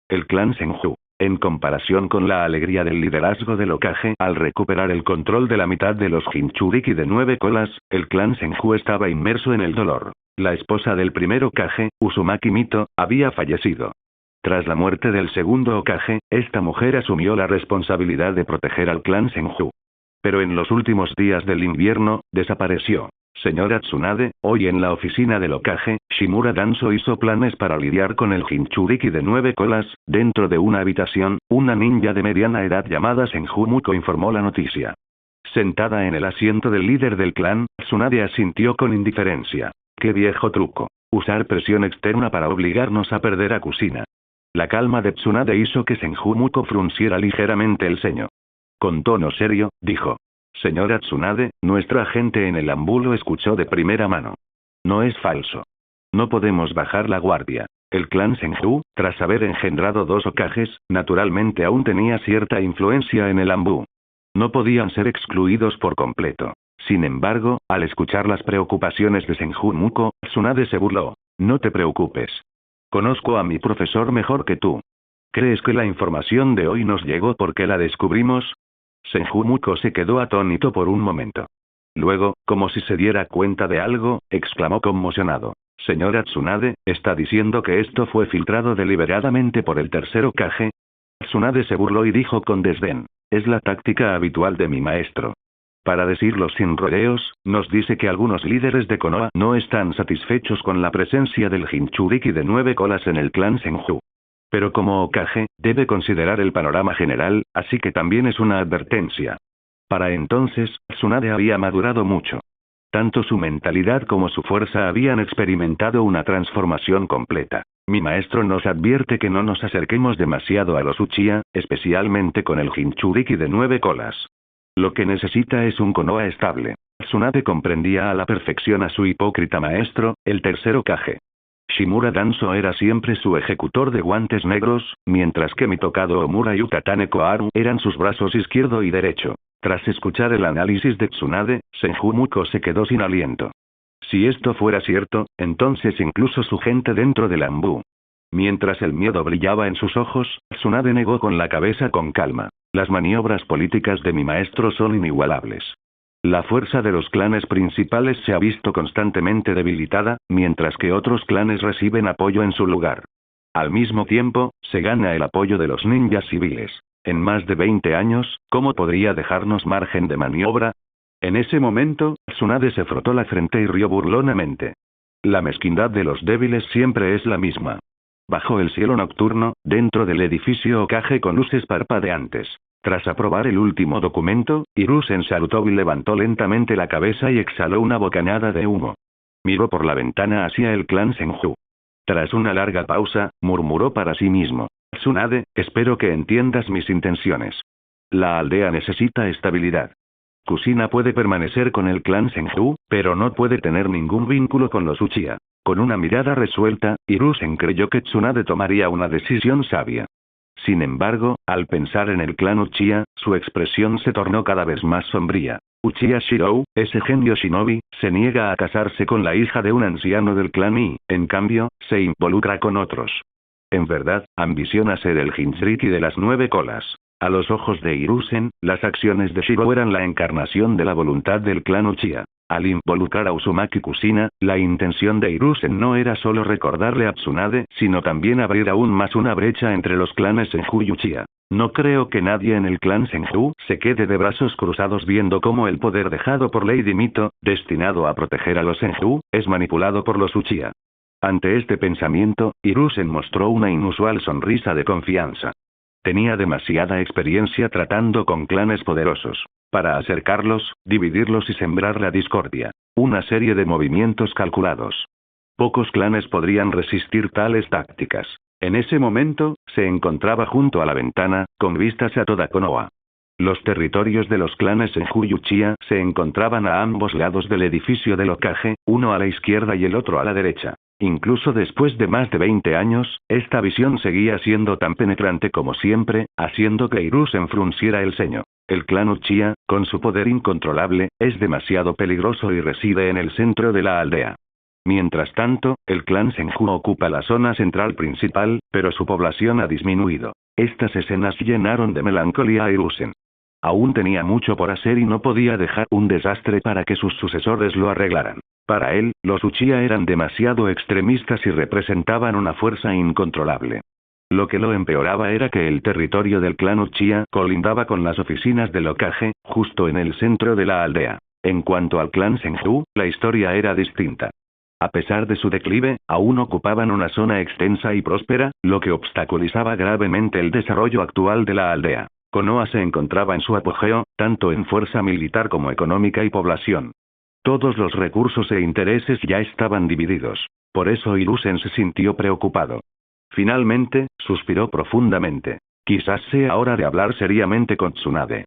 El clan Senju. En comparación con la alegría del liderazgo del Hokage al recuperar el control de la mitad de los Jinchuriki de 9 colas, el clan Senju estaba inmerso en el dolor. La esposa del primer Hokage, Uzumaki Mito, había fallecido. Tras la muerte del segundo Hokage, esta mujer asumió la responsabilidad de proteger al clan Senju. Pero en los últimos días del invierno, desapareció. Señora Tsunade, hoy en la oficina del Hokage, Shimura Danzo hizo planes para lidiar con el Jinchuriki de 9 colas. Dentro de una habitación, una ninja de mediana edad llamada Senju Muko informó la noticia. Sentada en el asiento del líder del clan, Tsunade asintió con indiferencia. ¡Qué viejo truco! Usar presión externa para obligarnos a perder a Kusina. La calma de Tsunade hizo que Senju Muko frunciera ligeramente el ceño. Con tono serio, dijo. Señora Tsunade, nuestro agente en el Ambu lo escuchó de primera mano. No es falso. No podemos bajar la guardia. El clan Senju, tras haber engendrado 2 Hokages, naturalmente aún tenía cierta influencia en el Ambu. No podían ser excluidos por completo. Sin embargo, al escuchar las preocupaciones de Senju Muko, Tsunade se burló. No te preocupes. Conozco a mi profesor mejor que tú. ¿Crees que la información de hoy nos llegó porque la descubrimos? Senju Muko se quedó atónito por un momento. Luego, como si se diera cuenta de algo, exclamó conmocionado. Señora Tsunade, ¿está diciendo que esto fue filtrado deliberadamente por el tercer Hokage? Tsunade se burló y dijo con desdén. Es la táctica habitual de mi maestro. Para decirlo sin rodeos, nos dice que algunos líderes de Konoha no están satisfechos con la presencia del Jinchuriki de 9 colas en el clan Senju. Pero como Hokage, debe considerar el panorama general, así que también es una advertencia. Para entonces, Tsunade había madurado mucho. Tanto su mentalidad como su fuerza habían experimentado una transformación completa. Mi maestro nos advierte que no nos acerquemos demasiado a los Uchiha, especialmente con el Jinchuriki de 9 colas. Lo que necesita es un Konoha estable. Tsunade comprendía a la perfección a su hipócrita maestro, el tercer Hokage. Shimura Danzo era siempre su ejecutor de guantes negros, mientras que Mitokado Omura y Utatane Koharu eran sus brazos izquierdo y derecho. Tras escuchar el análisis de Tsunade, Senju Muko se quedó sin aliento. Si esto fuera cierto, entonces incluso su gente dentro del Ambu. Mientras el miedo brillaba en sus ojos, Tsunade negó con la cabeza con calma. Las maniobras políticas de mi maestro son inigualables. La fuerza de los clanes principales se ha visto constantemente debilitada, mientras que otros clanes reciben apoyo en su lugar. Al mismo tiempo, se gana el apoyo de los ninjas civiles. En más de 20 años, ¿cómo podría dejarnos margen de maniobra? En ese momento, Tsunade se frotó la frente y rió burlonamente. La mezquindad de los débiles siempre es la misma. Bajo el cielo nocturno, dentro del edificio Hokage con luces parpadeantes. Tras aprobar el último documento, Hiruzen Sarutobi levantó lentamente la cabeza y exhaló una bocanada de humo. Miró por la ventana hacia el clan Senju. Tras una larga pausa, murmuró para sí mismo. Tsunade, espero que entiendas mis intenciones. La aldea necesita estabilidad. Kusina puede permanecer con el clan Senju, pero no puede tener ningún vínculo con los Uchiha. Con una mirada resuelta, Hiruzen creyó que Tsunade tomaría una decisión sabia. Sin embargo, al pensar en el clan Uchiha, su expresión se tornó cada vez más sombría. Uchiha Shirou, ese genio shinobi, se niega a casarse con la hija de un anciano del clan y, en cambio, se involucra con otros. En verdad, ambiciona ser el Jinchuriki de las 9 colas. A los ojos de Hiruzen, las acciones de Shirou eran la encarnación de la voluntad del clan Uchiha. Al involucrar a Uzumaki Kusina, la intención de Hiruzen no era solo recordarle a Tsunade, sino también abrir aún más una brecha entre los clanes Senju y Uchiha. No creo que nadie en el clan Senju se quede de brazos cruzados viendo cómo el poder dejado por Lady Mito, destinado a proteger a los Senju, es manipulado por los Uchiha. Ante este pensamiento, Hiruzen mostró una inusual sonrisa de confianza. Tenía demasiada experiencia tratando con clanes poderosos. Para acercarlos, dividirlos y sembrar la discordia. Una serie de movimientos calculados. Pocos clanes podrían resistir tales tácticas. En ese momento, se encontraba junto a la ventana, con vistas a toda Konoha. Los territorios de los clanes Senju y Uchiha se encontraban a ambos lados del edificio del Hokage, uno a la izquierda y el otro a la derecha. Incluso después de más de 20 años, esta visión seguía siendo tan penetrante como siempre, haciendo que Hiruzen frunciera el ceño. El clan Uchiha, con su poder incontrolable, es demasiado peligroso y reside en el centro de la aldea. Mientras tanto, el clan Senju ocupa la zona central principal, pero su población ha disminuido. Estas escenas llenaron de melancolía a Hiruzen. Aún tenía mucho por hacer y no podía dejar un desastre para que sus sucesores lo arreglaran. Para él, los Uchiha eran demasiado extremistas y representaban una fuerza incontrolable. Lo que lo empeoraba era que el territorio del clan Uchiha colindaba con las oficinas del Hokage, justo en el centro de la aldea. En cuanto al clan Senju, la historia era distinta. A pesar de su declive, aún ocupaban una zona extensa y próspera, lo que obstaculizaba gravemente el desarrollo actual de la aldea. Konoha se encontraba en su apogeo, tanto en fuerza militar como económica y población. Todos los recursos e intereses ya estaban divididos. Por eso Hiruzen se sintió preocupado. Finalmente, suspiró profundamente. Quizás sea hora de hablar seriamente con Tsunade.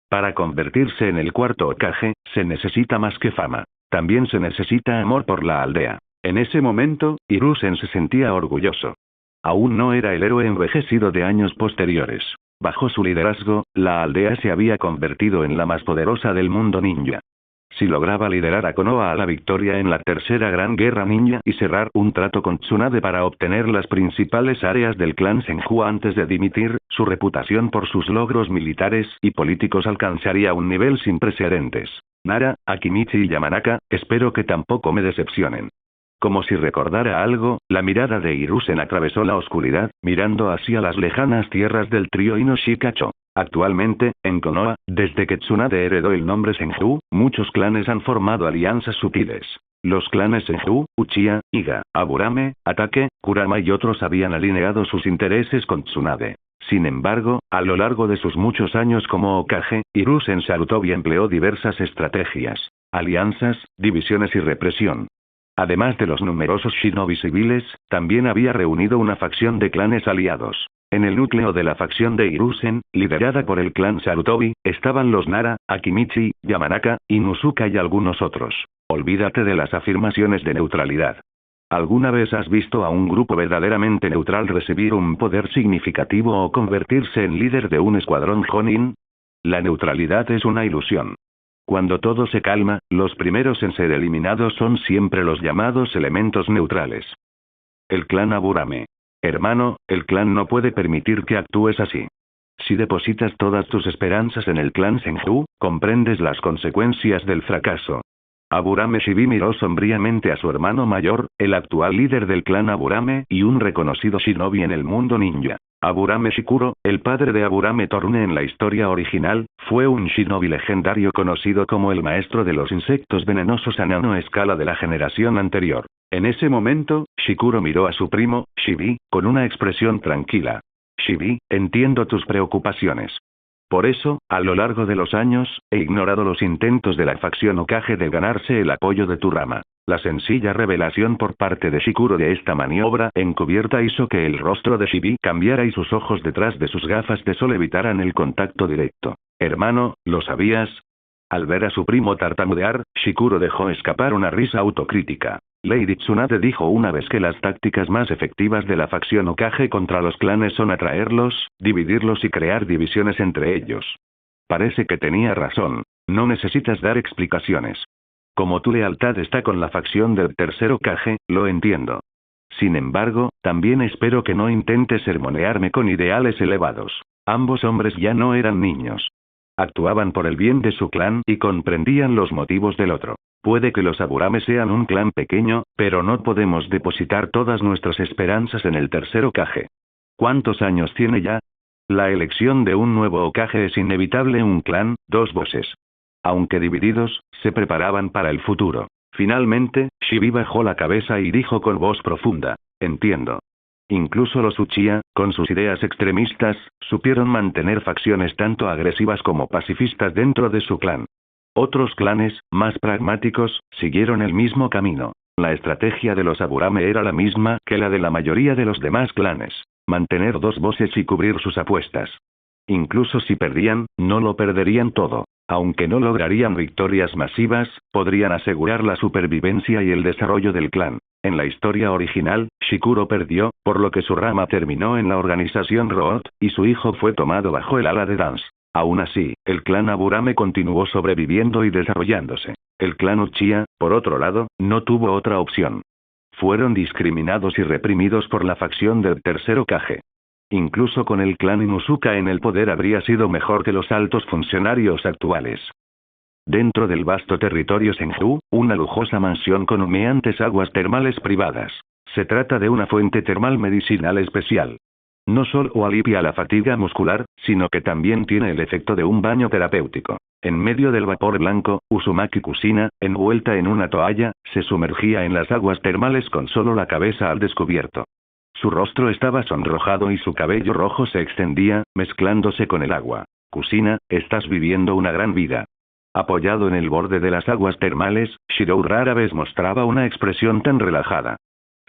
Para convertirse en el cuarto Hokage, se necesita más que fama. También se necesita amor por la aldea. En ese momento, Hiruzen se sentía orgulloso. Aún no era el héroe envejecido de años posteriores. Bajo su liderazgo, la aldea se había convertido en la más poderosa del mundo ninja. Si lograba liderar a Konoha a la victoria en la tercera gran guerra ninja y cerrar un trato con Tsunade para obtener las principales áreas del clan Senju antes de dimitir, su reputación por sus logros militares y políticos alcanzaría un nivel sin precedentes. Nara, Akimichi y Yamanaka, espero que tampoco me decepcionen. Como si recordara algo, la mirada de Hiruzen atravesó la oscuridad, mirando hacia las lejanas tierras del trío Inoshikacho. Actualmente, en Konoha, desde que Tsunade heredó el nombre Senju, muchos clanes han formado alianzas sutiles. Los clanes Senju, Uchiha, Iga, Aburame, Atake, Kurama y otros habían alineado sus intereses con Tsunade. Sin embargo, a lo largo de sus muchos años como Hokage, Hiruzen Sarutobi empleó diversas estrategias: alianzas, divisiones y represión. Además de los numerosos shinobi civiles, también había reunido una facción de clanes aliados. En el núcleo de la facción de Hiruzen, liderada por el clan Sarutobi, estaban los Nara, Akimichi, Yamanaka, Inuzuka y algunos otros. Olvídate de las afirmaciones de neutralidad. ¿Alguna vez has visto a un grupo verdaderamente neutral recibir un poder significativo o convertirse en líder de un escuadrón Jonin? La neutralidad es una ilusión. Cuando todo se calma, los primeros en ser eliminados son siempre los llamados elementos neutrales. El clan Aburame. Hermano, el clan no puede permitir que actúes así. Si depositas todas tus esperanzas en el clan Senju, comprendes las consecuencias del fracaso. Aburame Shibi miró sombríamente a su hermano mayor, el actual líder del clan Aburame y un reconocido shinobi en el mundo ninja. Aburame Shikuro, el padre de Aburame Torune en la historia original, fue un shinobi legendario conocido como el maestro de los insectos venenosos a nanoescala de la generación anterior. En ese momento, Shikuro miró a su primo, Shibi, con una expresión tranquila. Shibi, entiendo tus preocupaciones. Por eso, a lo largo de los años, he ignorado los intentos de la facción Hokage de ganarse el apoyo de tu rama. La sencilla revelación por parte de Shikuro de esta maniobra encubierta hizo que el rostro de Shibi cambiara y sus ojos detrás de sus gafas de sol evitaran el contacto directo. Hermano, ¿lo sabías? Al ver a su primo tartamudear, Shikuro dejó escapar una risa autocrítica. Lady Tsunade dijo una vez que las tácticas más efectivas de la facción Hokage contra los clanes son atraerlos, dividirlos y crear divisiones entre ellos. Parece que tenía razón. No necesitas dar explicaciones. Como tu lealtad está con la facción del tercer Hokage, lo entiendo. Sin embargo, también espero que no intentes sermonearme con ideales elevados. Ambos hombres ya no eran niños. Actuaban por el bien de su clan y comprendían los motivos del otro. Puede que los Aburame sean un clan pequeño, pero no podemos depositar todas nuestras esperanzas en el tercer Hokage. ¿Cuántos años tiene ya? La elección de un nuevo Hokage es inevitable. Un clan, dos voces. Aunque divididos, se preparaban para el futuro. Finalmente, Shibi bajó la cabeza y dijo con voz profunda: entiendo. Incluso los Uchiha, con sus ideas extremistas, supieron mantener facciones tanto agresivas como pacifistas dentro de su clan. Otros clanes, más pragmáticos, siguieron el mismo camino. La estrategia de los Aburame era la misma que la de la mayoría de los demás clanes: mantener dos voces y cubrir sus apuestas. Incluso si perdían, no lo perderían todo. Aunque no lograrían victorias masivas, podrían asegurar la supervivencia y el desarrollo del clan. En la historia original, Shikuro perdió, por lo que su rama terminó en la organización Root, y su hijo fue tomado bajo el ala de Dance. Aún así, el clan Aburame continuó sobreviviendo y desarrollándose. El clan Uchiha, por otro lado, no tuvo otra opción. Fueron discriminados y reprimidos por la facción del tercer Hokage. Incluso con el clan Inuzuka en el poder habría sido mejor que los altos funcionarios actuales. Dentro del vasto territorio Senju, una lujosa mansión con humeantes aguas termales privadas. Se trata de una fuente termal medicinal especial. No solo alivia la fatiga muscular, sino que también tiene el efecto de un baño terapéutico. En medio del vapor blanco, Uzumaki Kusina, envuelta en una toalla, se sumergía en las aguas termales con solo la cabeza al descubierto. Su rostro estaba sonrojado y su cabello rojo se extendía, mezclándose con el agua. Kusina, estás viviendo una gran vida. Apoyado en el borde de las aguas termales, Shirou rara vez mostraba una expresión tan relajada.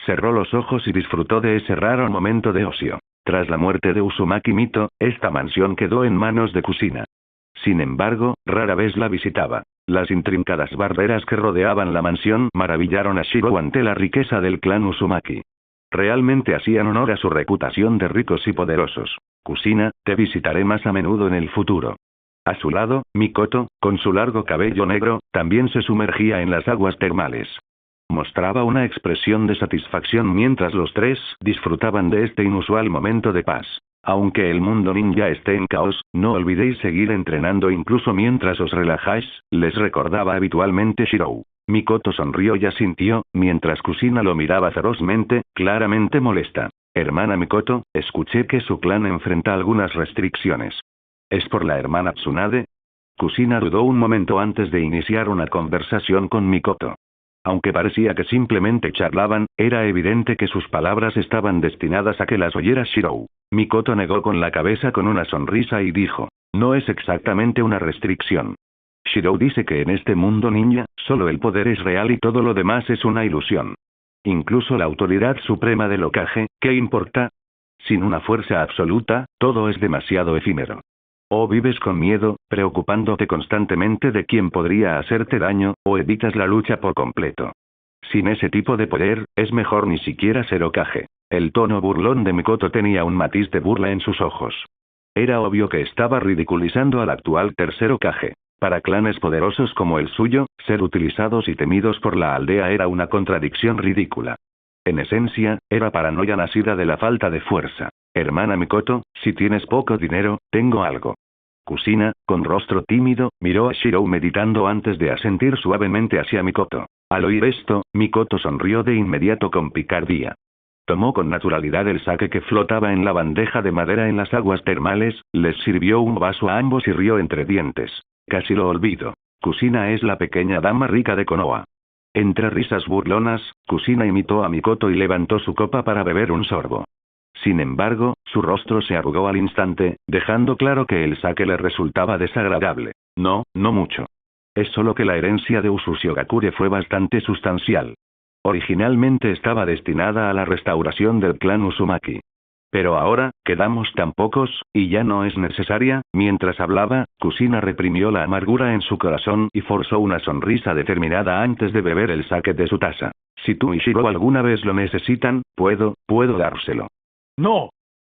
Cerró los ojos y disfrutó de ese raro momento de ocio. Tras la muerte de Uzumaki Mito, esta mansión quedó en manos de Kusina. Sin embargo, rara vez la visitaba. Las intrincadas barreras que rodeaban la mansión maravillaron a Shirou ante la riqueza del clan Uzumaki. Realmente hacían honor a su reputación de ricos y poderosos. Kusina, te visitaré más a menudo en el futuro. A su lado, Mikoto, con su largo cabello negro, también se sumergía en las aguas termales. Mostraba una expresión de satisfacción mientras los tres disfrutaban de este inusual momento de paz. Aunque el mundo ninja esté en caos, no olvidéis seguir entrenando incluso mientras os relajáis, les recordaba habitualmente Shirou. Mikoto sonrió y asintió, mientras Kusina lo miraba ferozmente, claramente molesta. Hermana Mikoto, escuché que su clan enfrenta algunas restricciones. ¿Es por la hermana Tsunade? Kusina dudó un momento antes de iniciar una conversación con Mikoto. Aunque parecía que simplemente charlaban, era evidente que sus palabras estaban destinadas a que las oyera Shirou. Mikoto negó con la cabeza con una sonrisa y dijo, no es exactamente una restricción. Shirou dice que en este mundo ninja, solo el poder es real y todo lo demás es una ilusión. Incluso la autoridad suprema del Hokage, ¿qué importa? Sin una fuerza absoluta, todo es demasiado efímero. O vives con miedo, preocupándote constantemente de quién podría hacerte daño, o evitas la lucha por completo. Sin ese tipo de poder, es mejor ni siquiera ser Hokage. El tono burlón de Mikoto tenía un matiz de burla en sus ojos. Era obvio que estaba ridiculizando al actual tercer Hokage. Para clanes poderosos como el suyo, ser utilizados y temidos por la aldea era una contradicción ridícula. En esencia, era paranoia nacida de la falta de fuerza. Hermana Mikoto, si tienes poco dinero, tengo algo. Kusina, con rostro tímido, miró a Shirou meditando antes de asentir suavemente hacia Mikoto. Al oír esto, Mikoto sonrió de inmediato con picardía. Tomó con naturalidad el sake que flotaba en la bandeja de madera en las aguas termales, les sirvió un vaso a ambos y rió entre dientes. Casi lo olvido. Kusina es la pequeña dama rica de Konoha. Entre risas burlonas, Kusina imitó a Mikoto y levantó su copa para beber un sorbo. Sin embargo, su rostro se arrugó al instante, dejando claro que el sake le resultaba desagradable. No, no mucho. Es solo que la herencia de Usushigakure fue bastante sustancial. Originalmente estaba destinada a la restauración del clan Uzumaki. Pero ahora, quedamos tan pocos, y ya no es necesaria. Mientras hablaba, Kusina reprimió la amargura en su corazón y forzó una sonrisa determinada antes de beber el sake de su taza. Si tú y Shirou alguna vez lo necesitan, puedo dárselo. No.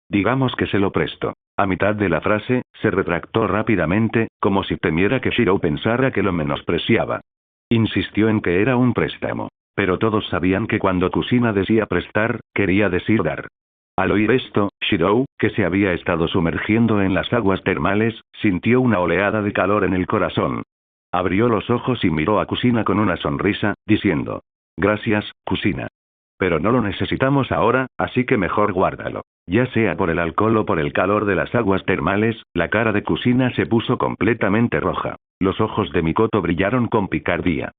Digamos que se lo presto. A mitad de la frase, se retractó rápidamente, como si temiera que Shirou pensara que lo menospreciaba. Insistió en que era un préstamo. Pero todos sabían que cuando Kusina decía prestar, quería decir dar. Al oír esto, Shirou, que se había estado sumergiendo en las aguas termales, sintió una oleada de calor en el corazón. Abrió los ojos y miró a Kusina con una sonrisa, diciendo: Gracias, Kusina. Pero no lo necesitamos ahora, así que mejor guárdalo. Ya sea por el alcohol o por el calor de las aguas termales, la cara de Kusina se puso completamente roja. Los ojos de Mikoto brillaron con picardía.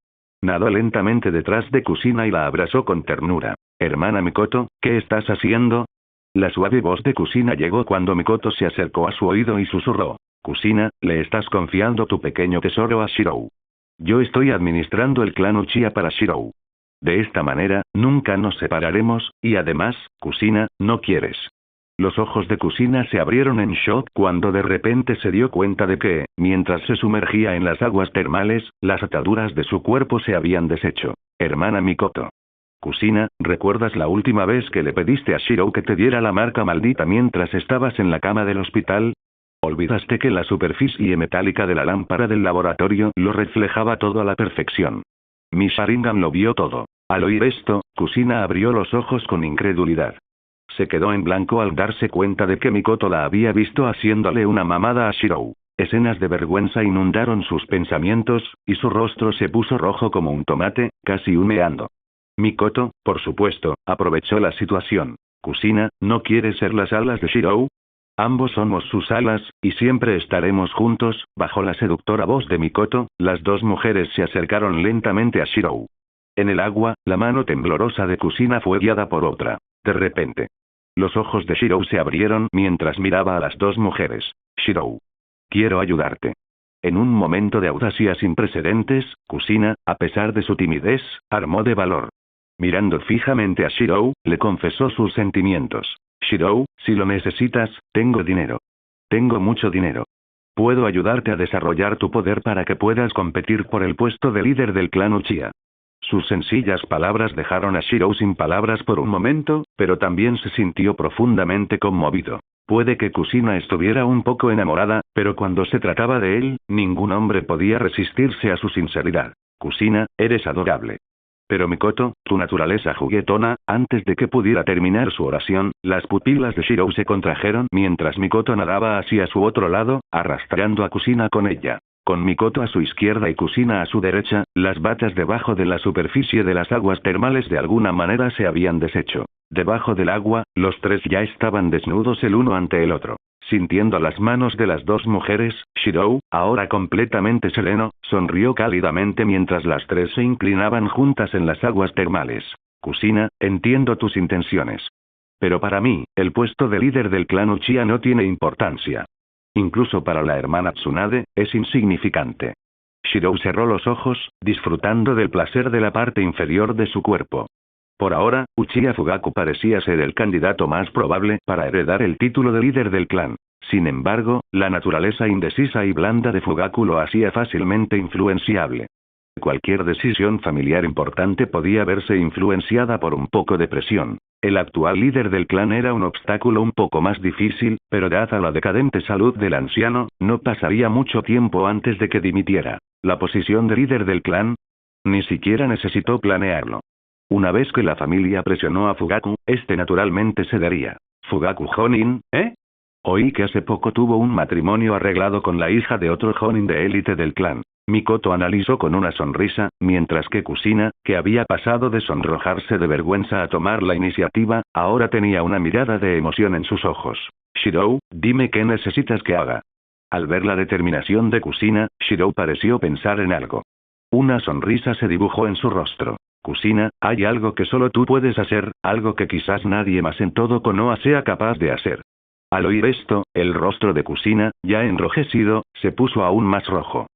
Nadó lentamente detrás de Kusina y la abrazó con ternura. Hermana Mikoto, ¿qué estás haciendo? La suave voz de Kusina llegó cuando Mikoto se acercó a su oído y susurró: Kusina, le estás confiando tu pequeño tesoro a Shirou. Yo estoy administrando el clan Uchiha para Shirou. De esta manera, nunca nos separaremos, y además, Kusina, ¿no quieres? Los ojos de Kusina se abrieron en shock cuando de repente se dio cuenta de que, mientras se sumergía en las aguas termales, las ataduras de su cuerpo se habían deshecho. Hermana Mikoto. Kusina, ¿recuerdas la última vez que le pediste a Shirou que te diera la marca maldita mientras estabas en la cama del hospital? ¿Olvidaste que la superficie metálica de la lámpara del laboratorio lo reflejaba todo a la perfección? Mi Sharingan lo vio todo. Al oír esto, Kusina abrió los ojos con incredulidad. Se quedó en blanco al darse cuenta de que Mikoto la había visto haciéndole una mamada a Shirou. Escenas de vergüenza inundaron sus pensamientos, y su rostro se puso rojo como un tomate, casi humeando. Mikoto, por supuesto, aprovechó la situación. Kusina, ¿no quieres ser las alas de Shirou? Ambos somos sus alas, y siempre estaremos juntos. Bajo la seductora voz de Mikoto, las dos mujeres se acercaron lentamente a Shirou. En el agua, la mano temblorosa de Kusina fue guiada por otra. De repente, los ojos de Shirou se abrieron mientras miraba a las dos mujeres. Shirou. Quiero ayudarte. En un momento de audacia sin precedentes, Kusina, a pesar de su timidez, armó de valor. Mirando fijamente a Shirou, le confesó sus sentimientos. Shirou, si lo necesitas, tengo dinero. Tengo mucho dinero. Puedo ayudarte a desarrollar tu poder para que puedas competir por el puesto de líder del clan Uchiha. Sus sencillas palabras dejaron a Shirou sin palabras por un momento, pero también se sintió profundamente conmovido. Puede que Kusina estuviera un poco enamorada, pero cuando se trataba de él, ningún hombre podía resistirse a su sinceridad. Kusina, eres adorable. Pero Mikoto, tu naturaleza juguetona. Antes de que pudiera terminar su oración, las pupilas de Shirou se contrajeron mientras Mikoto nadaba hacia su otro lado, arrastrando a Kusina con ella. Con Mikoto a su izquierda y Kusina a su derecha, las batas debajo de la superficie de las aguas termales de alguna manera se habían deshecho. Debajo del agua, los tres ya estaban desnudos el uno ante el otro. Sintiendo las manos de las dos mujeres, Shirou, ahora completamente sereno, sonrió cálidamente mientras las tres se inclinaban juntas en las aguas termales. Kusina, entiendo tus intenciones. Pero para mí, el puesto de líder del clan Uchiha no tiene importancia. Incluso para la hermana Tsunade, es insignificante. Shirou cerró los ojos, disfrutando del placer de la parte inferior de su cuerpo. Por ahora, Uchiha Fugaku parecía ser el candidato más probable para heredar el título de líder del clan. Sin embargo, la naturaleza indecisa y blanda de Fugaku lo hacía fácilmente influenciable. Cualquier decisión familiar importante podía verse influenciada por un poco de presión. El actual líder del clan era un obstáculo un poco más difícil, pero dada la decadente salud del anciano, no pasaría mucho tiempo antes de que dimitiera. La posición de líder del clan ni siquiera necesitó planearlo. Una vez que la familia presionó a Fugaku, este naturalmente cedería. ¿Fugaku Jonin, eh? Oí que hace poco tuvo un matrimonio arreglado con la hija de otro Jonin de élite del clan. Mikoto analizó con una sonrisa, mientras que Kusina, que había pasado de sonrojarse de vergüenza a tomar la iniciativa, ahora tenía una mirada de emoción en sus ojos. Shirou, dime qué necesitas que haga. Al ver la determinación de Kusina, Shirou pareció pensar en algo. Una sonrisa se dibujó en su rostro. Kusina, hay algo que solo tú puedes hacer, algo que quizás nadie más en todo Konoha sea capaz de hacer. Al oír esto, el rostro de Kusina, ya enrojecido, se puso aún más rojo.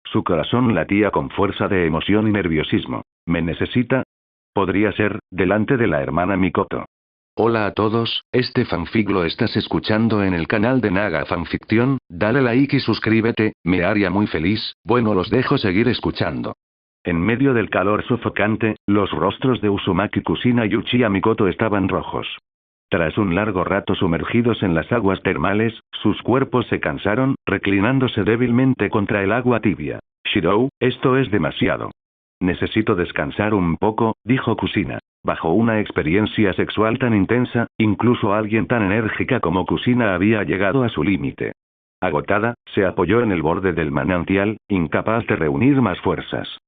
Su corazón latía con fuerza de emoción y nerviosismo. ¿Me necesita? Podría ser, delante de la hermana Mikoto. Hola a todos, este fanfic lo estás escuchando en el canal de Naga Fanfiction. Dale like y suscríbete, me haría muy feliz. Bueno, los dejo seguir escuchando. En medio del calor sofocante, los rostros de Uzumaki Kusina y Uchiha Mikoto estaban rojos. Tras un largo rato sumergidos en las aguas termales, sus cuerpos se cansaron, reclinándose débilmente contra el agua tibia. Shirou, esto es demasiado. Necesito descansar un poco, dijo Kusina. Bajo una experiencia sexual tan intensa, incluso alguien tan enérgica como Kusina había llegado a su límite. Agotada, se apoyó en el borde del manantial, incapaz de reunir más fuerzas.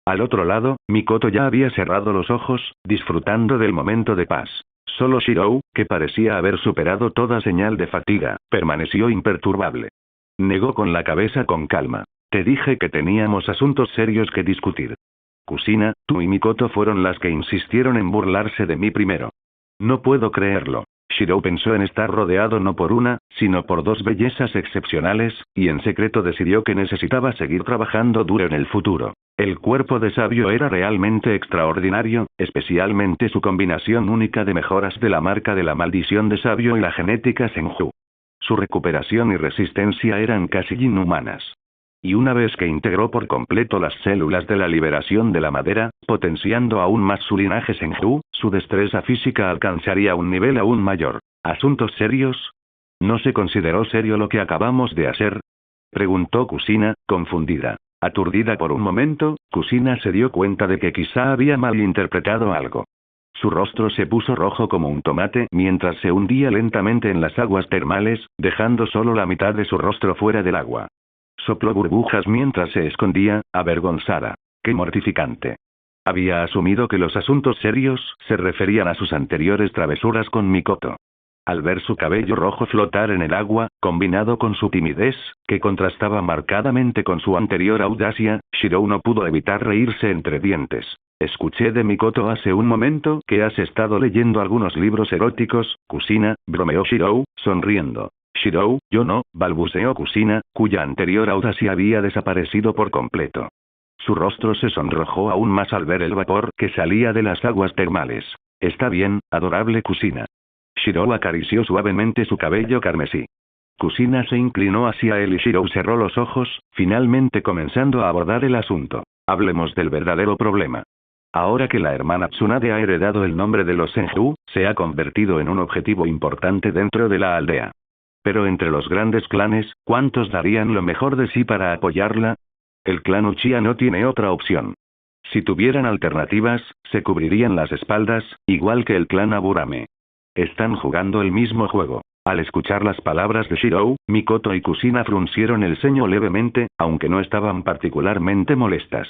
Al otro lado, Mikoto ya había cerrado los ojos, disfrutando del momento de paz. Solo Shirou, que parecía haber superado toda señal de fatiga, permaneció imperturbable. Negó con la cabeza con calma. Te dije que teníamos asuntos serios que discutir. Kusina, tú y Mikoto fueron las que insistieron en burlarse de mí primero. No puedo creerlo. Shirou pensó en estar rodeado no por una, sino por dos bellezas excepcionales, y en secreto decidió que necesitaba seguir trabajando duro en el futuro. El cuerpo de Sabio era realmente extraordinario, especialmente su combinación única de mejoras de la marca de la maldición de Sabio y la genética Senju. Su recuperación y resistencia eran casi inhumanas. Y una vez que integró por completo las células de la liberación de la madera, potenciando aún más su linaje Senju, su destreza física alcanzaría un nivel aún mayor. ¿Asuntos serios? ¿No se consideró serio lo que acabamos de hacer? Preguntó Kusina, confundida. Aturdida por un momento, Kusina se dio cuenta de que quizá había malinterpretado algo. Su rostro se puso rojo como un tomate mientras se hundía lentamente en las aguas termales, dejando solo la mitad de su rostro fuera del agua. Sopló burbujas mientras se escondía, avergonzada. ¡Qué mortificante! Había asumido que los asuntos serios se referían a sus anteriores travesuras con Mikoto. Al ver su cabello rojo flotar en el agua, combinado con su timidez, que contrastaba marcadamente con su anterior audacia, Shirou no pudo evitar reírse entre dientes. Escuché de Mikoto hace un momento que has estado leyendo algunos libros eróticos, Kusina, bromeó Shirou, sonriendo. Shirou, yo no, balbuceó Kusina, cuya anterior audacia había desaparecido por completo. Su rostro se sonrojó aún más al ver el vapor que salía de las aguas termales. Está bien, adorable Kusina. Shirou acarició suavemente su cabello carmesí. Kusina se inclinó hacia él y Shirou cerró los ojos, finalmente comenzando a abordar el asunto. Hablemos del verdadero problema. Ahora que la hermana Tsunade ha heredado el nombre de los Senju, se ha convertido en un objetivo importante dentro de la aldea. Pero entre los grandes clanes, ¿cuántos darían lo mejor de sí para apoyarla? El clan Uchiha no tiene otra opción. Si tuvieran alternativas, se cubrirían las espaldas, igual que el clan Aburame. Están jugando el mismo juego. Al escuchar las palabras de Shirou, Mikoto y Kusina fruncieron el ceño levemente, aunque no estaban particularmente molestas.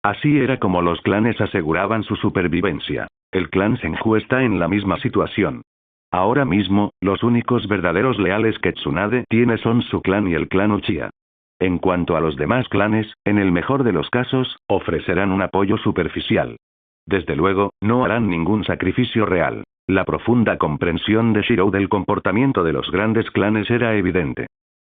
Así era como los clanes aseguraban su supervivencia. El clan Senju está en la misma situación. Ahora mismo, los únicos verdaderos leales que Tsunade tiene son su clan y el clan Uchiha. En cuanto a los demás clanes, en el mejor de los casos, ofrecerán un apoyo superficial. Desde luego, no harán ningún sacrificio real. La profunda comprensión de Shirou del comportamiento de los grandes clanes era evidente.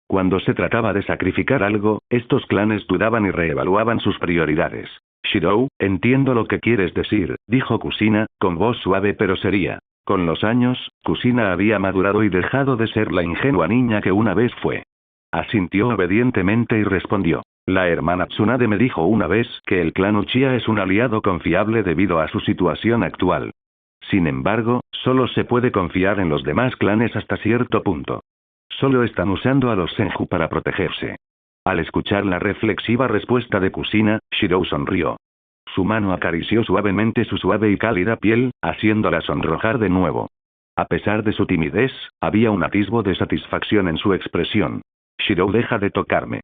Cuando se trataba de sacrificar algo, estos clanes dudaban y reevaluaban sus prioridades. Shirou, entiendo lo que quieres decir, dijo Kusina, con voz suave pero seria. Con los años, Kusina había madurado y dejado de ser la ingenua niña que una vez fue. Asintió obedientemente y respondió. La hermana Tsunade me dijo una vez que el clan Uchiha es un aliado confiable debido a su situación actual. Sin embargo, solo se puede confiar en los demás clanes hasta cierto punto. Solo están usando a los Senju para protegerse. Al escuchar la reflexiva respuesta de Kusina, Shirou sonrió. Su mano acarició suavemente su suave y cálida piel, haciéndola sonrojar de nuevo. A pesar de su timidez, había un atisbo de satisfacción en su expresión. Shirou, deja de tocarme.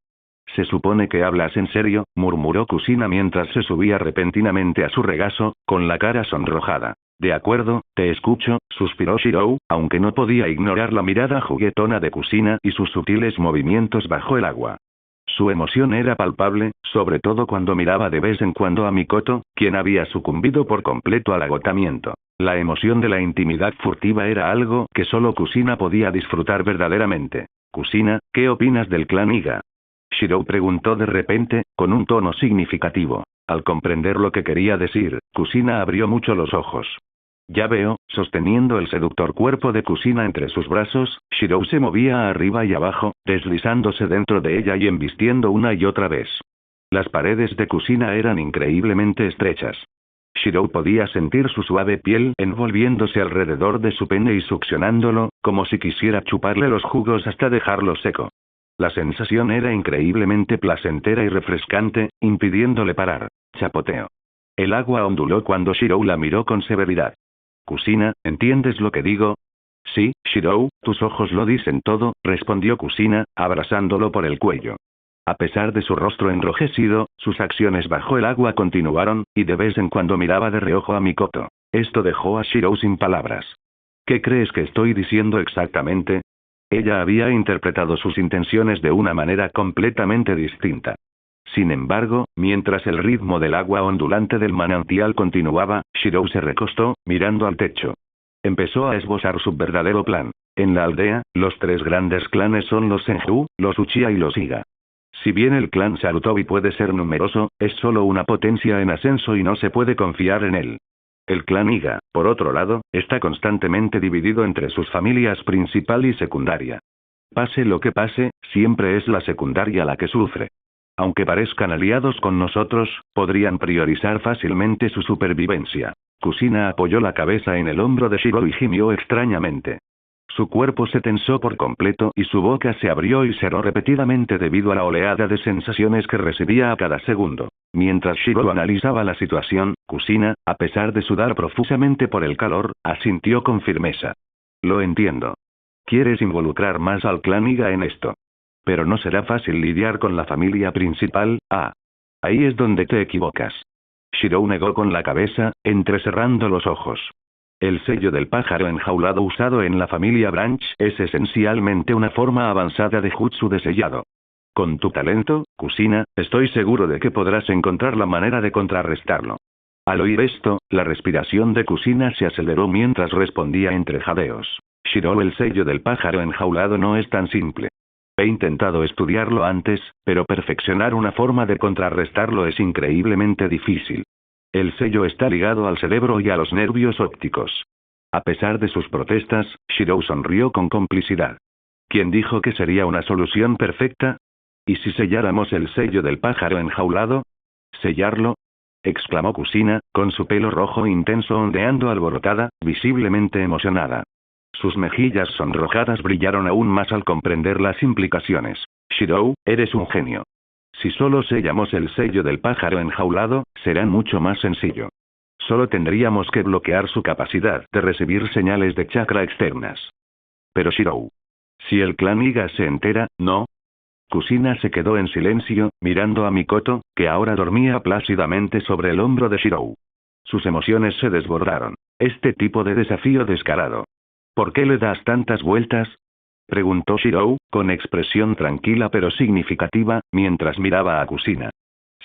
Se supone que hablas en serio, murmuró Kusina mientras se subía repentinamente a su regazo, con la cara sonrojada. De acuerdo, te escucho, suspiró Shirou, aunque no podía ignorar la mirada juguetona de Kusina y sus sutiles movimientos bajo el agua. Su emoción era palpable, sobre todo cuando miraba de vez en cuando a Mikoto, quien había sucumbido por completo al agotamiento. La emoción de la intimidad furtiva era algo que solo Kusina podía disfrutar verdaderamente. Kusina, ¿qué opinas del clan Iga? Shirou preguntó de repente, con un tono significativo. Al comprender lo que quería decir, Kusina abrió mucho los ojos. Ya veo, sosteniendo el seductor cuerpo de Kusina entre sus brazos, Shirou se movía arriba y abajo, deslizándose dentro de ella y embistiendo una y otra vez. Las paredes de Kusina eran increíblemente estrechas. Shirou podía sentir su suave piel envolviéndose alrededor de su pene y succionándolo, como si quisiera chuparle los jugos hasta dejarlo seco. La sensación era increíblemente placentera y refrescante, impidiéndole parar. Chapoteo. El agua onduló cuando Shirou la miró con severidad. Kusina, ¿entiendes lo que digo? Sí, Shirou, tus ojos lo dicen todo, respondió Kusina, abrazándolo por el cuello. A pesar de su rostro enrojecido, sus acciones bajo el agua continuaron, y de vez en cuando miraba de reojo a Mikoto. Esto dejó a Shirou sin palabras. ¿Qué crees que estoy diciendo exactamente? Ella había interpretado sus intenciones de una manera completamente distinta. Sin embargo, mientras el ritmo del agua ondulante del manantial continuaba, Shirou se recostó, mirando al techo. Empezó a esbozar su verdadero plan. En la aldea, los tres grandes clanes son los Senju, los Uchiha y los Iga. Si bien el clan Sarutobi puede ser numeroso, es solo una potencia en ascenso y no se puede confiar en él. El clan Iga, por otro lado, está constantemente dividido entre sus familias principal y secundaria. Pase lo que pase, siempre es la secundaria la que sufre. Aunque parezcan aliados con nosotros, podrían priorizar fácilmente su supervivencia. Kusina apoyó la cabeza en el hombro de Shirou y gimió extrañamente. Su cuerpo se tensó por completo y su boca se abrió y cerró repetidamente debido a la oleada de sensaciones que recibía a cada segundo. Mientras Shirou analizaba la situación, Kusina, a pesar de sudar profusamente por el calor, asintió con firmeza. Lo entiendo. Quieres involucrar más al clan Iga en esto. Pero no será fácil lidiar con la familia principal, Ahí es donde te equivocas. Shirou negó con la cabeza, entrecerrando los ojos. El sello del pájaro enjaulado usado en la familia Branch es esencialmente una forma avanzada de jutsu de sellado. Con tu talento, Kusina, estoy seguro de que podrás encontrar la manera de contrarrestarlo. Al oír esto, la respiración de Kusina se aceleró mientras respondía entre jadeos. Shirou, el sello del pájaro enjaulado no es tan simple. He intentado estudiarlo antes, pero perfeccionar una forma de contrarrestarlo es increíblemente difícil. El sello está ligado al cerebro y a los nervios ópticos. A pesar de sus protestas, Shirou sonrió con complicidad. ¿Quién dijo que sería una solución perfecta? ¿Y si selláramos el sello del pájaro enjaulado? ¿Sellarlo?, exclamó Kusina, con su pelo rojo intenso ondeando alborotada, visiblemente emocionada. Sus mejillas sonrojadas brillaron aún más al comprender las implicaciones. Shirou, eres un genio. Si solo sellamos el sello del pájaro enjaulado, será mucho más sencillo. Solo tendríamos que bloquear su capacidad de recibir señales de chakra externas. Pero Shirou, si el clan Iga se entera, ¿no? Kusina se quedó en silencio, mirando a Mikoto, que ahora dormía plácidamente sobre el hombro de Shirou. Sus emociones se desbordaron. Este tipo de desafío descarado. ¿Por qué le das tantas vueltas?, preguntó Shirou, con expresión tranquila pero significativa, mientras miraba a Kusina.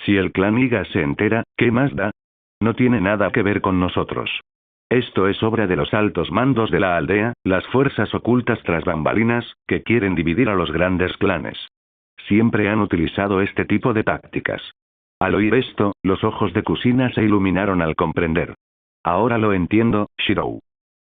Si el clan Iga se entera, ¿qué más da? No tiene nada que ver con nosotros. Esto es obra de los altos mandos de la aldea, las fuerzas ocultas tras bambalinas, que quieren dividir a los grandes clanes. Siempre han utilizado este tipo de tácticas. Al oír esto, los ojos de Kusina se iluminaron al comprender. Ahora lo entiendo, Shirou.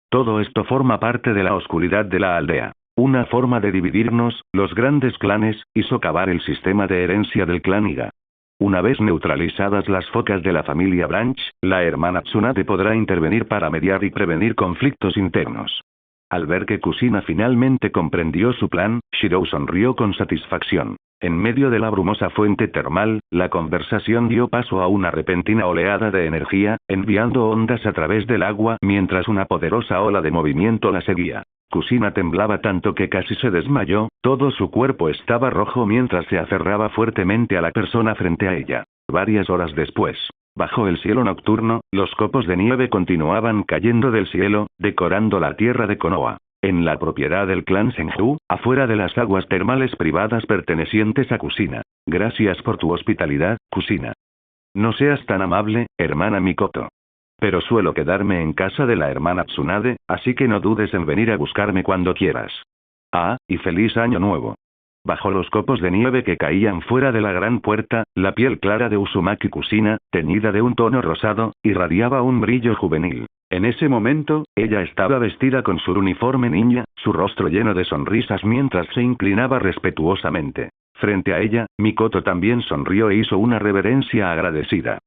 Todo esto forma parte de la oscuridad de la aldea. Una forma de dividirnos, los grandes clanes, y socavar el sistema de herencia del clan Iga. Una vez neutralizadas las focas de la familia Branch, la hermana Tsunade podrá intervenir para mediar y prevenir conflictos internos. Al ver que Kusina finalmente comprendió su plan, Shirou sonrió con satisfacción. En medio de la brumosa fuente termal, la conversación dio paso a una repentina oleada de energía, enviando ondas a través del agua mientras una poderosa ola de movimiento la seguía. Kusina temblaba tanto que casi se desmayó, todo su cuerpo estaba rojo mientras se aferraba fuertemente a la persona frente a ella. Varias horas después, bajo el cielo nocturno, los copos de nieve continuaban cayendo del cielo, decorando la tierra de Konoha. En la propiedad del clan Senju, afuera de las aguas termales privadas pertenecientes a Kusina. Gracias por tu hospitalidad, Kusina. No seas tan amable, hermana Mikoto. Pero suelo quedarme en casa de la hermana Tsunade, así que no dudes en venir a buscarme cuando quieras. Ah, y feliz año nuevo. Bajo los copos de nieve que caían fuera de la gran puerta, la piel clara de Uzumaki Kusina, teñida de un tono rosado, irradiaba un brillo juvenil. En ese momento, ella estaba vestida con su uniforme ninja, su rostro lleno de sonrisas mientras se inclinaba respetuosamente. Frente a ella, Mikoto también sonrió e hizo una reverencia agradecida.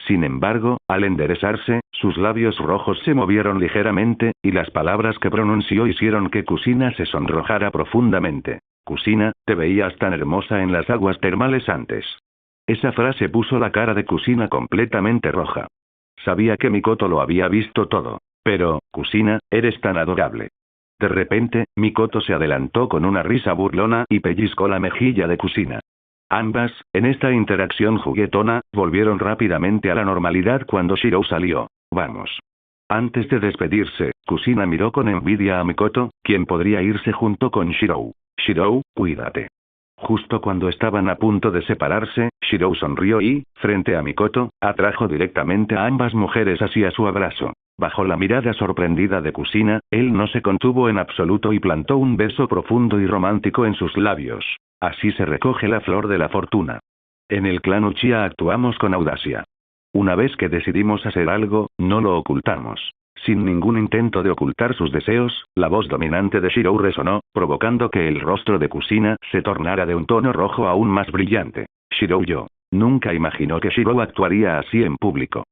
Sin embargo, al enderezarse, sus labios rojos se movieron ligeramente, y las palabras que pronunció hicieron que Kusina se sonrojara profundamente. Kusina, te veías tan hermosa en las aguas termales antes. Esa frase puso la cara de Kusina completamente roja. Sabía que Mikoto lo había visto todo. Pero, Kusina, eres tan adorable. De repente, Mikoto se adelantó con una risa burlona y pellizcó la mejilla de Kusina. Ambas, en esta interacción juguetona, volvieron rápidamente a la normalidad cuando Shirou salió. Vamos. Antes de despedirse, Kusina miró con envidia a Mikoto, quien podría irse junto con Shirou. Shirou, cuídate. Justo cuando estaban a punto de separarse, Shirou sonrió y, frente a Mikoto, atrajo directamente a ambas mujeres hacia su abrazo. Bajo la mirada sorprendida de Kusina, él no se contuvo en absoluto y plantó un beso profundo y romántico en sus labios. Así se recoge la flor de la fortuna. En el clan Uchiha actuamos con audacia. Una vez que decidimos hacer algo, no lo ocultamos. Sin ningún intento de ocultar sus deseos, la voz dominante de Shirou resonó, provocando que el rostro de Kusina se tornara de un tono rojo aún más brillante. Shirou nunca imaginó que Shirou actuaría así en público.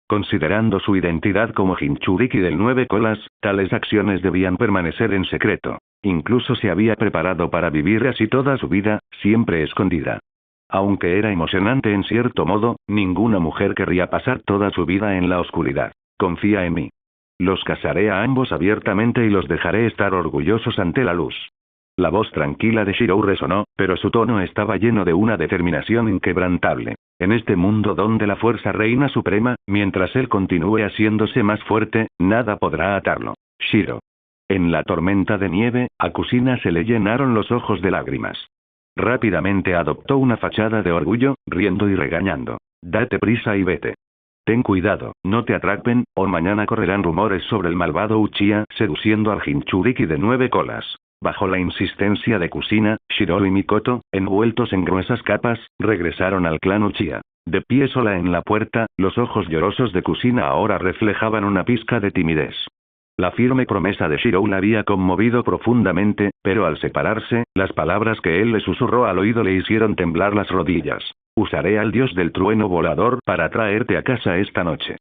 Considerando su identidad como Jinchuriki del 9 colas, tales acciones debían permanecer en secreto. Incluso se había preparado para vivir así toda su vida, siempre escondida. Aunque era emocionante en cierto modo, ninguna mujer querría pasar toda su vida en la oscuridad. Confía en mí. Los casaré a ambos abiertamente y los dejaré estar orgullosos ante la luz. La voz tranquila de Shirou resonó, pero su tono estaba lleno de una determinación inquebrantable. En este mundo donde la fuerza reina suprema, mientras él continúe haciéndose más fuerte, nada podrá atarlo. Shiro. En la tormenta de nieve, a Kusina se le llenaron los ojos de lágrimas. Rápidamente adoptó una fachada de orgullo, riendo y regañando. Date prisa y vete. Ten cuidado, no te atrapen, o mañana correrán rumores sobre el malvado Uchiha seduciendo al Jinchuriki de 9 colas. Bajo la insistencia de Kusina, Shiro y Mikoto, envueltos en gruesas capas, regresaron al clan Uchiha. De pie sola en la puerta, los ojos llorosos de Kusina ahora reflejaban una pizca de timidez. La firme promesa de Shiro la había conmovido profundamente, pero al separarse, las palabras que él le susurró al oído le hicieron temblar las rodillas. Usaré al dios del trueno volador para traerte a casa esta noche.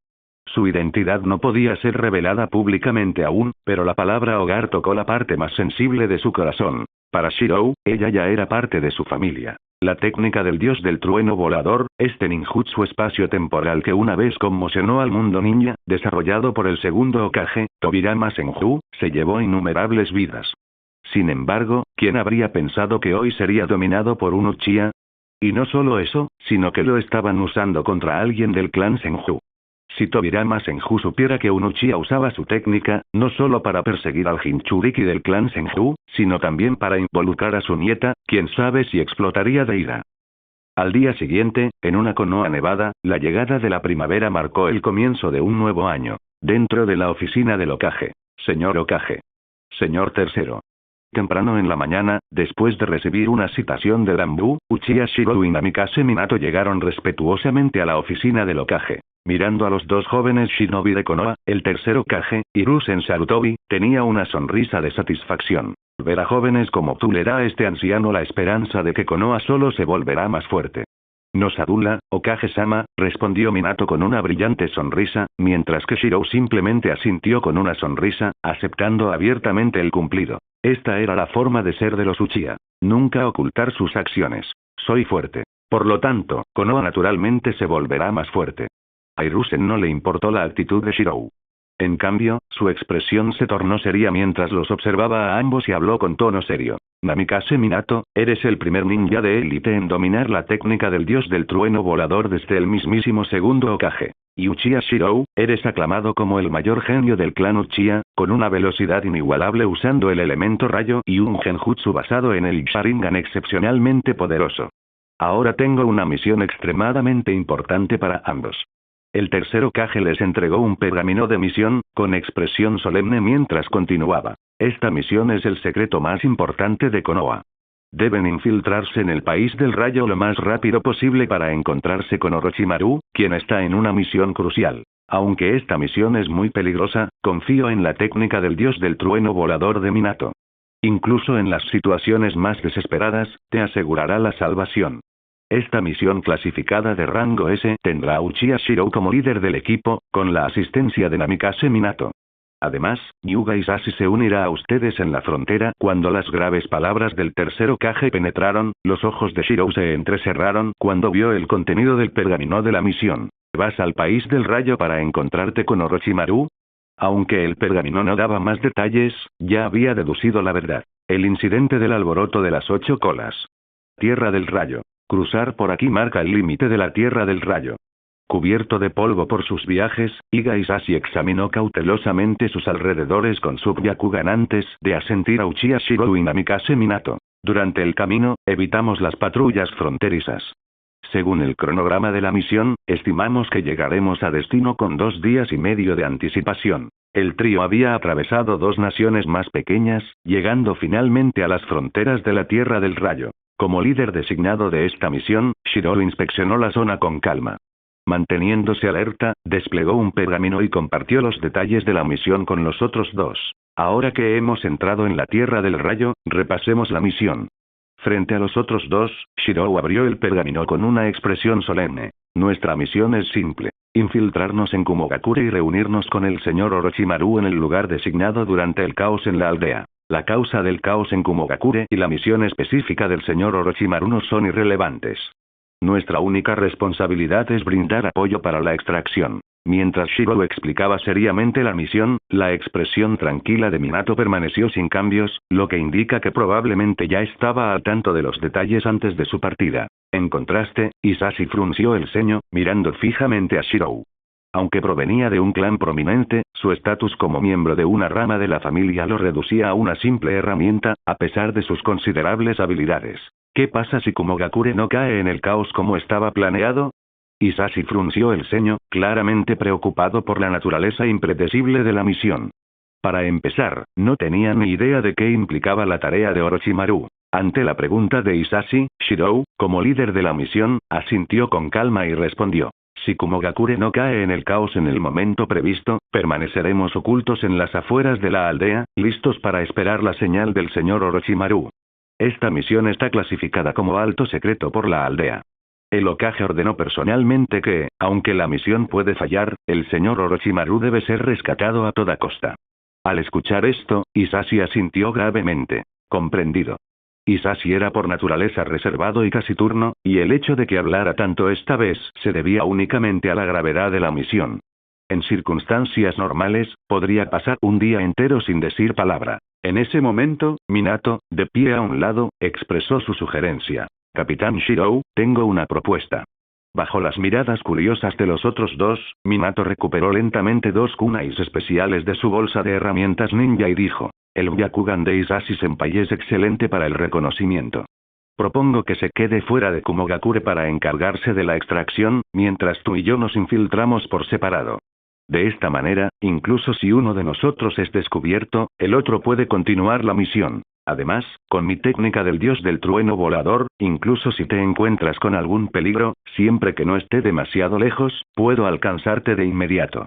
Su identidad no podía ser revelada públicamente aún, pero la palabra hogar tocó la parte más sensible de su corazón. Para Shiro, ella ya era parte de su familia. La técnica del dios del trueno volador, este ninjutsu espacio-temporal que una vez conmocionó al mundo ninja, desarrollado por el segundo Hokage, Tobirama Senju, se llevó innumerables vidas. Sin embargo, ¿quién habría pensado que hoy sería dominado por un Uchiha? Y no solo eso, sino que lo estaban usando contra alguien del clan Senju. Si Tobirama Senju supiera que un Uchiha usaba su técnica, no solo para perseguir al Jinchuriki del clan Senju, sino también para involucrar a su nieta, quién sabe si explotaría de ira. Al día siguiente, en una Konoha nevada, la llegada de la primavera marcó el comienzo de un nuevo año. Dentro de la oficina del Hokage. Señor Hokage. Señor tercero. Temprano en la mañana, después de recibir una citación de Rambu, Uchiha Shiro y Namikaze Minato llegaron respetuosamente a la oficina del Hokage. Mirando a los dos jóvenes shinobi de Konoha, el tercer Hokage, Hiruzen Sarutobi, tenía una sonrisa de satisfacción. Ver a jóvenes como tú le da a este anciano la esperanza de que Konoha solo se volverá más fuerte. Nos adula, Hokage-sama, respondió Minato con una brillante sonrisa, mientras que Shiro simplemente asintió con una sonrisa, aceptando abiertamente el cumplido. Esta era la forma de ser de los Uchiha. Nunca ocultar sus acciones. Soy fuerte. Por lo tanto, Konoha naturalmente se volverá más fuerte. A Hiruzen no le importó la actitud de Shiro. En cambio, su expresión se tornó seria mientras los observaba a ambos y habló con tono serio. Namikaze Minato, eres el primer ninja de élite en dominar la técnica del dios del trueno volador desde el mismísimo segundo Hokage. Y Uchiha Shiro, eres aclamado como el mayor genio del clan Uchiha, con una velocidad inigualable usando el elemento rayo y un genjutsu basado en el Sharingan excepcionalmente poderoso. Ahora tengo una misión extremadamente importante para ambos. El tercer Hokage les entregó un pergamino de misión, con expresión solemne mientras continuaba. Esta misión es el secreto más importante de Konoha. Deben infiltrarse en el país del rayo lo más rápido posible para encontrarse con Orochimaru, quien está en una misión crucial. Aunque esta misión es muy peligrosa, confío en la técnica del dios del trueno volador de Minato. Incluso en las situaciones más desesperadas, te asegurará la salvación. Esta misión clasificada de rango S tendrá a Uchiha Shiro como líder del equipo, con la asistencia de Namikaze Minato. Además, Hyuga Isashi se unirá a ustedes en la frontera. Cuando las graves palabras del tercer Hokage penetraron, los ojos de Shiro se entrecerraron cuando vio el contenido del pergamino de la misión. ¿Vas al país del rayo para encontrarte con Orochimaru? Aunque el pergamino no daba más detalles, ya había deducido la verdad. El incidente del alboroto de las 8 colas. Tierra del rayo. Cruzar por aquí marca el límite de la Tierra del Rayo. Cubierto de polvo por sus viajes, Iga Isashi examinó cautelosamente sus alrededores con su Byakugan antes de asentir a Uchiha Shiro y Namikaze Minato. Durante el camino, evitamos las patrullas fronterizas. Según el cronograma de la misión, estimamos que llegaremos a destino con 2 días y medio de anticipación. El trío había atravesado 2 naciones más pequeñas, llegando finalmente a las fronteras de la Tierra del Rayo. Como líder designado de esta misión, Shiro inspeccionó la zona con calma. Manteniéndose alerta, desplegó un pergamino y compartió los detalles de la misión con los otros 2. Ahora que hemos entrado en la Tierra del Rayo, repasemos la misión. Frente a los otros 2, Shiro abrió el pergamino con una expresión solemne. Nuestra misión es simple. Infiltrarnos en Kumogakure y reunirnos con el señor Orochimaru en el lugar designado durante el caos en la aldea. La causa del caos en Kumogakure y la misión específica del señor Orochimaru no son irrelevantes. Nuestra única responsabilidad es brindar apoyo para la extracción. Mientras Shirou explicaba seriamente la misión, la expresión tranquila de Minato permaneció sin cambios, lo que indica que probablemente ya estaba al tanto de los detalles antes de su partida. En contraste, Hisashi frunció el ceño, mirando fijamente a Shirou. Aunque provenía de un clan prominente, su estatus como miembro de una rama de la familia lo reducía a una simple herramienta, a pesar de sus considerables habilidades. ¿Qué pasa si Kumogakure no cae en el caos como estaba planeado? Hisashi frunció el ceño, claramente preocupado por la naturaleza impredecible de la misión. Para empezar, no tenía ni idea de qué implicaba la tarea de Orochimaru. Ante la pregunta de Hisashi, Shirou, como líder de la misión, asintió con calma y respondió. Si Kumogakure no cae en el caos en el momento previsto, permaneceremos ocultos en las afueras de la aldea, listos para esperar la señal del señor Orochimaru. Esta misión está clasificada como alto secreto por la aldea. El Hokage ordenó personalmente que, aunque la misión puede fallar, el señor Orochimaru debe ser rescatado a toda costa. Al escuchar esto, Hisashi asintió gravemente. Comprendido. Hisashi era por naturaleza reservado y taciturno, y el hecho de que hablara tanto esta vez se debía únicamente a la gravedad de la misión. En circunstancias normales, podría pasar un día entero sin decir palabra. En ese momento, Minato, de pie a un lado, expresó su sugerencia. Capitán Shirou, tengo una propuesta. Bajo las miradas curiosas de los otros dos, Minato recuperó lentamente dos kunais especiales de su bolsa de herramientas ninja y dijo. El Byakugan de Hisashi-senpai es excelente para el reconocimiento. Propongo que se quede fuera de Kumogakure para encargarse de la extracción, mientras tú y yo nos infiltramos por separado. De esta manera, incluso si uno de nosotros es descubierto, el otro puede continuar la misión. Además, con mi técnica del dios del trueno volador, incluso si te encuentras con algún peligro, siempre que no esté demasiado lejos, puedo alcanzarte de inmediato.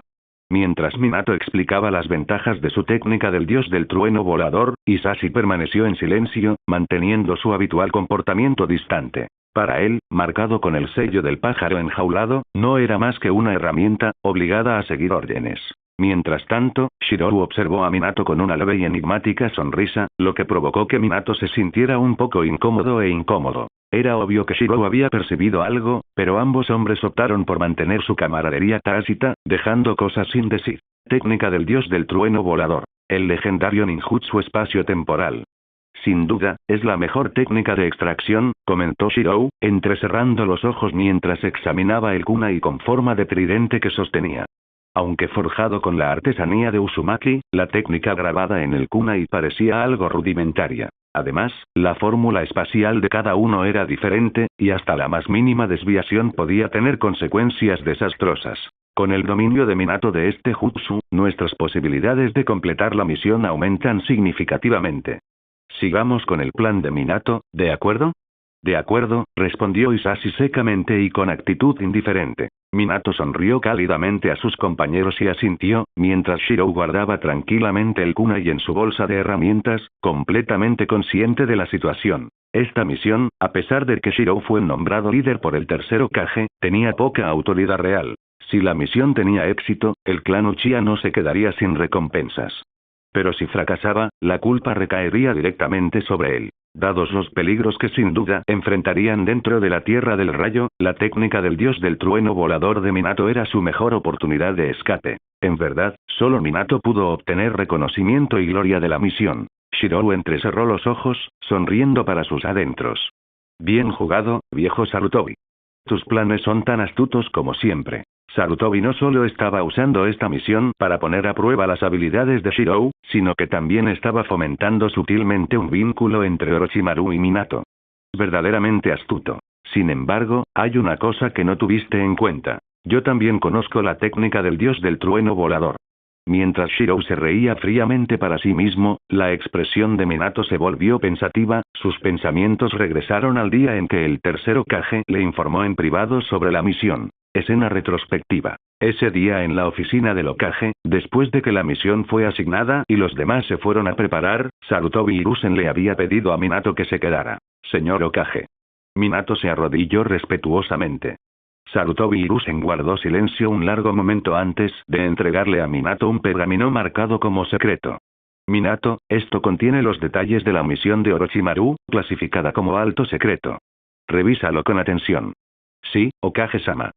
Mientras Minato explicaba las ventajas de su técnica del dios del trueno volador, Hisashi permaneció en silencio, manteniendo su habitual comportamiento distante. Para él, marcado con el sello del pájaro enjaulado, no era más que una herramienta, obligada a seguir órdenes. Mientras tanto, Shirou observó a Minato con una leve y enigmática sonrisa, lo que provocó que Minato se sintiera un poco incómodo e incómodo. Era obvio que Shirou había percibido algo, pero ambos hombres optaron por mantener su camaradería tácita, dejando cosas sin decir. Técnica del dios del trueno volador. El legendario ninjutsu espacio-temporal. Sin duda, es la mejor técnica de extracción, comentó Shirou, entrecerrando los ojos mientras examinaba el kunai con forma de tridente que sostenía. Aunque forjado con la artesanía de Uzumaki, la técnica grabada en el kunai parecía algo rudimentaria. Además, la fórmula espacial de cada uno era diferente, y hasta la más mínima desviación podía tener consecuencias desastrosas. Con el dominio de Minato de este jutsu, nuestras posibilidades de completar la misión aumentan significativamente. Sigamos con el plan de Minato, ¿de acuerdo? De acuerdo, respondió Hisashi secamente y con actitud indiferente. Minato sonrió cálidamente a sus compañeros y asintió, mientras Shirou guardaba tranquilamente el kunai en su bolsa de herramientas, completamente consciente de la situación. Esta misión, a pesar de que Shirou fue nombrado líder por el tercer Hokage, tenía poca autoridad real. Si la misión tenía éxito, el clan Uchiha no se quedaría sin recompensas. Pero si fracasaba, la culpa recaería directamente sobre él. Dados los peligros que sin duda enfrentarían dentro de la Tierra del Rayo, la técnica del dios del trueno volador de Minato era su mejor oportunidad de escape. En verdad, solo Minato pudo obtener reconocimiento y gloria de la misión. Shirou entrecerró los ojos, sonriendo para sus adentros. Bien jugado, viejo Sarutobi. Tus planes son tan astutos como siempre. Sarutobi no solo estaba usando esta misión para poner a prueba las habilidades de Shirou, sino que también estaba fomentando sutilmente un vínculo entre Orochimaru y Minato. Verdaderamente astuto. Sin embargo, hay una cosa que no tuviste en cuenta. Yo también conozco la técnica del dios del trueno volador. Mientras Shirou se reía fríamente para sí mismo, la expresión de Minato se volvió pensativa, sus pensamientos regresaron al día en que el tercer Hokage le informó en privado sobre la misión. Escena retrospectiva. Ese día en la oficina del Hokage, después de que la misión fue asignada y los demás se fueron a preparar, Sarutobi Hiruzen le había pedido a Minato que se quedara. Señor Hokage. Minato se arrodilló respetuosamente. Sarutobi Hiruzen guardó silencio un largo momento antes de entregarle a Minato un pergamino marcado como secreto. Minato, esto contiene los detalles de la misión de Orochimaru, clasificada como alto secreto. Revísalo con atención. Sí, Hokage-sama.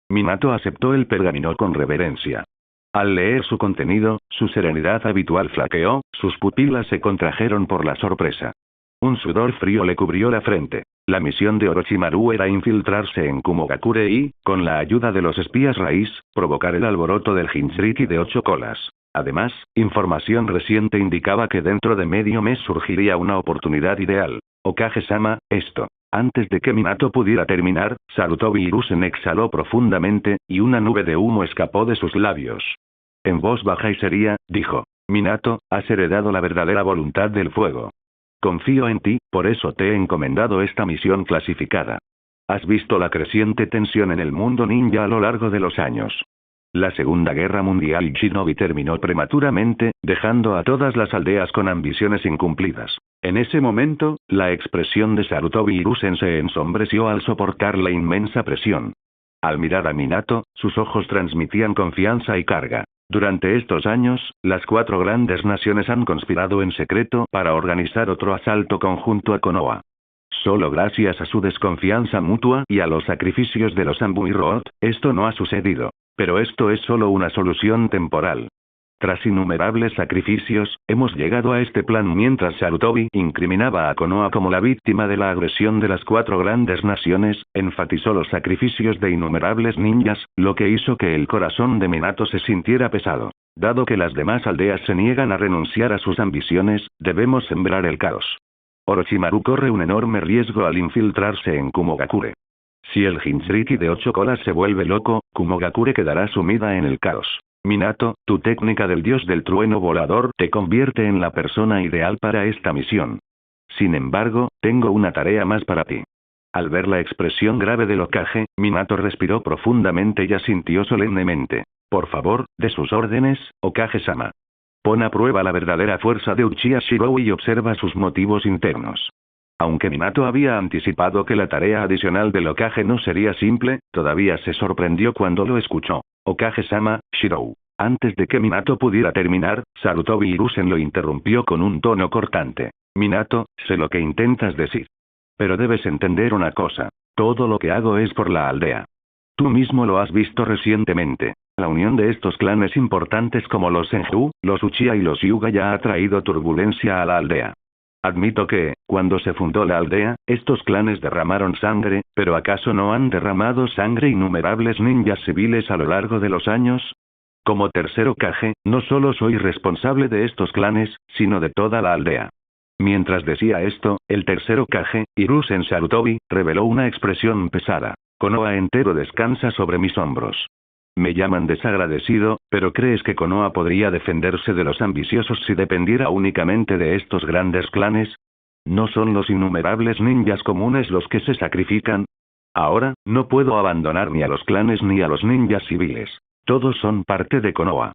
Minato aceptó el pergamino con reverencia. Al leer su contenido, su serenidad habitual flaqueó, sus pupilas se contrajeron por la sorpresa. Un sudor frío le cubrió la frente. La misión de Orochimaru era infiltrarse en Kumogakure y, con la ayuda de los espías raíz, provocar el alboroto del Jinchuriki de 8 colas. Además, información reciente indicaba que dentro de medio mes surgiría una oportunidad ideal. Okage-sama, esto. Antes de que Minato pudiera terminar, Sarutobi Hiruzen exhaló profundamente, y una nube de humo escapó de sus labios. En voz baja y seria, dijo: Minato, has heredado la verdadera voluntad del fuego. Confío en ti, por eso te he encomendado esta misión clasificada. Has visto la creciente tensión en el mundo ninja a lo largo de los años. La Segunda Guerra Mundial Shinobi terminó prematuramente, dejando a todas las aldeas con ambiciones incumplidas. En ese momento, la expresión de Sarutobi Hiruzen se ensombreció al soportar la inmensa presión. Al mirar a Minato, sus ojos transmitían confianza y carga. Durante estos años, las 4 grandes naciones han conspirado en secreto para organizar otro asalto conjunto a Konoha. Solo gracias a su desconfianza mutua y a los sacrificios de los Anbu y Root, esto no ha sucedido. Pero esto es solo una solución temporal. Tras innumerables sacrificios, hemos llegado a este plan mientras Sarutobi incriminaba a Konoha como la víctima de la agresión de las 4 grandes naciones, enfatizó los sacrificios de innumerables ninjas, lo que hizo que el corazón de Minato se sintiera pesado. Dado que las demás aldeas se niegan a renunciar a sus ambiciones, debemos sembrar el caos. Orochimaru corre un enorme riesgo al infiltrarse en Kumogakure. Si el Jinchuriki de 8 colas se vuelve loco, Kumogakure quedará sumida en el caos. Minato, tu técnica del dios del trueno volador te convierte en la persona ideal para esta misión. Sin embargo, tengo una tarea más para ti. Al ver la expresión grave del Hokage, Minato respiró profundamente y asintió solemnemente. Por favor, de sus órdenes, Hokage-sama. Pon a prueba la verdadera fuerza de Uchiha Shirou y observa sus motivos internos. Aunque Minato había anticipado que la tarea adicional del Hokage no sería simple, todavía se sorprendió cuando lo escuchó. Hokage-sama, Shirou. Antes de que Minato pudiera terminar, Sarutobi Hiruzen lo interrumpió con un tono cortante. Minato, sé lo que intentas decir. Pero debes entender una cosa. Todo lo que hago es por la aldea. Tú mismo lo has visto recientemente. La unión de estos clanes importantes como los Senju, los Uchiha y los Hyuga ya ha traído turbulencia a la aldea. Admito que, cuando se fundó la aldea, estos clanes derramaron sangre, pero ¿acaso no han derramado sangre innumerables ninjas civiles a lo largo de los años? Como tercer Hokage, no solo soy responsable de estos clanes, sino de toda la aldea. Mientras decía esto, el tercer Hokage, Hiruzen Sarutobi, reveló una expresión pesada. Konoha entero descansa sobre mis hombros. Me llaman desagradecido, pero ¿crees que Konoha podría defenderse de los ambiciosos si dependiera únicamente de estos grandes clanes? ¿No son los innumerables ninjas comunes los que se sacrifican? Ahora, no puedo abandonar ni a los clanes ni a los ninjas civiles. Todos son parte de Konoha.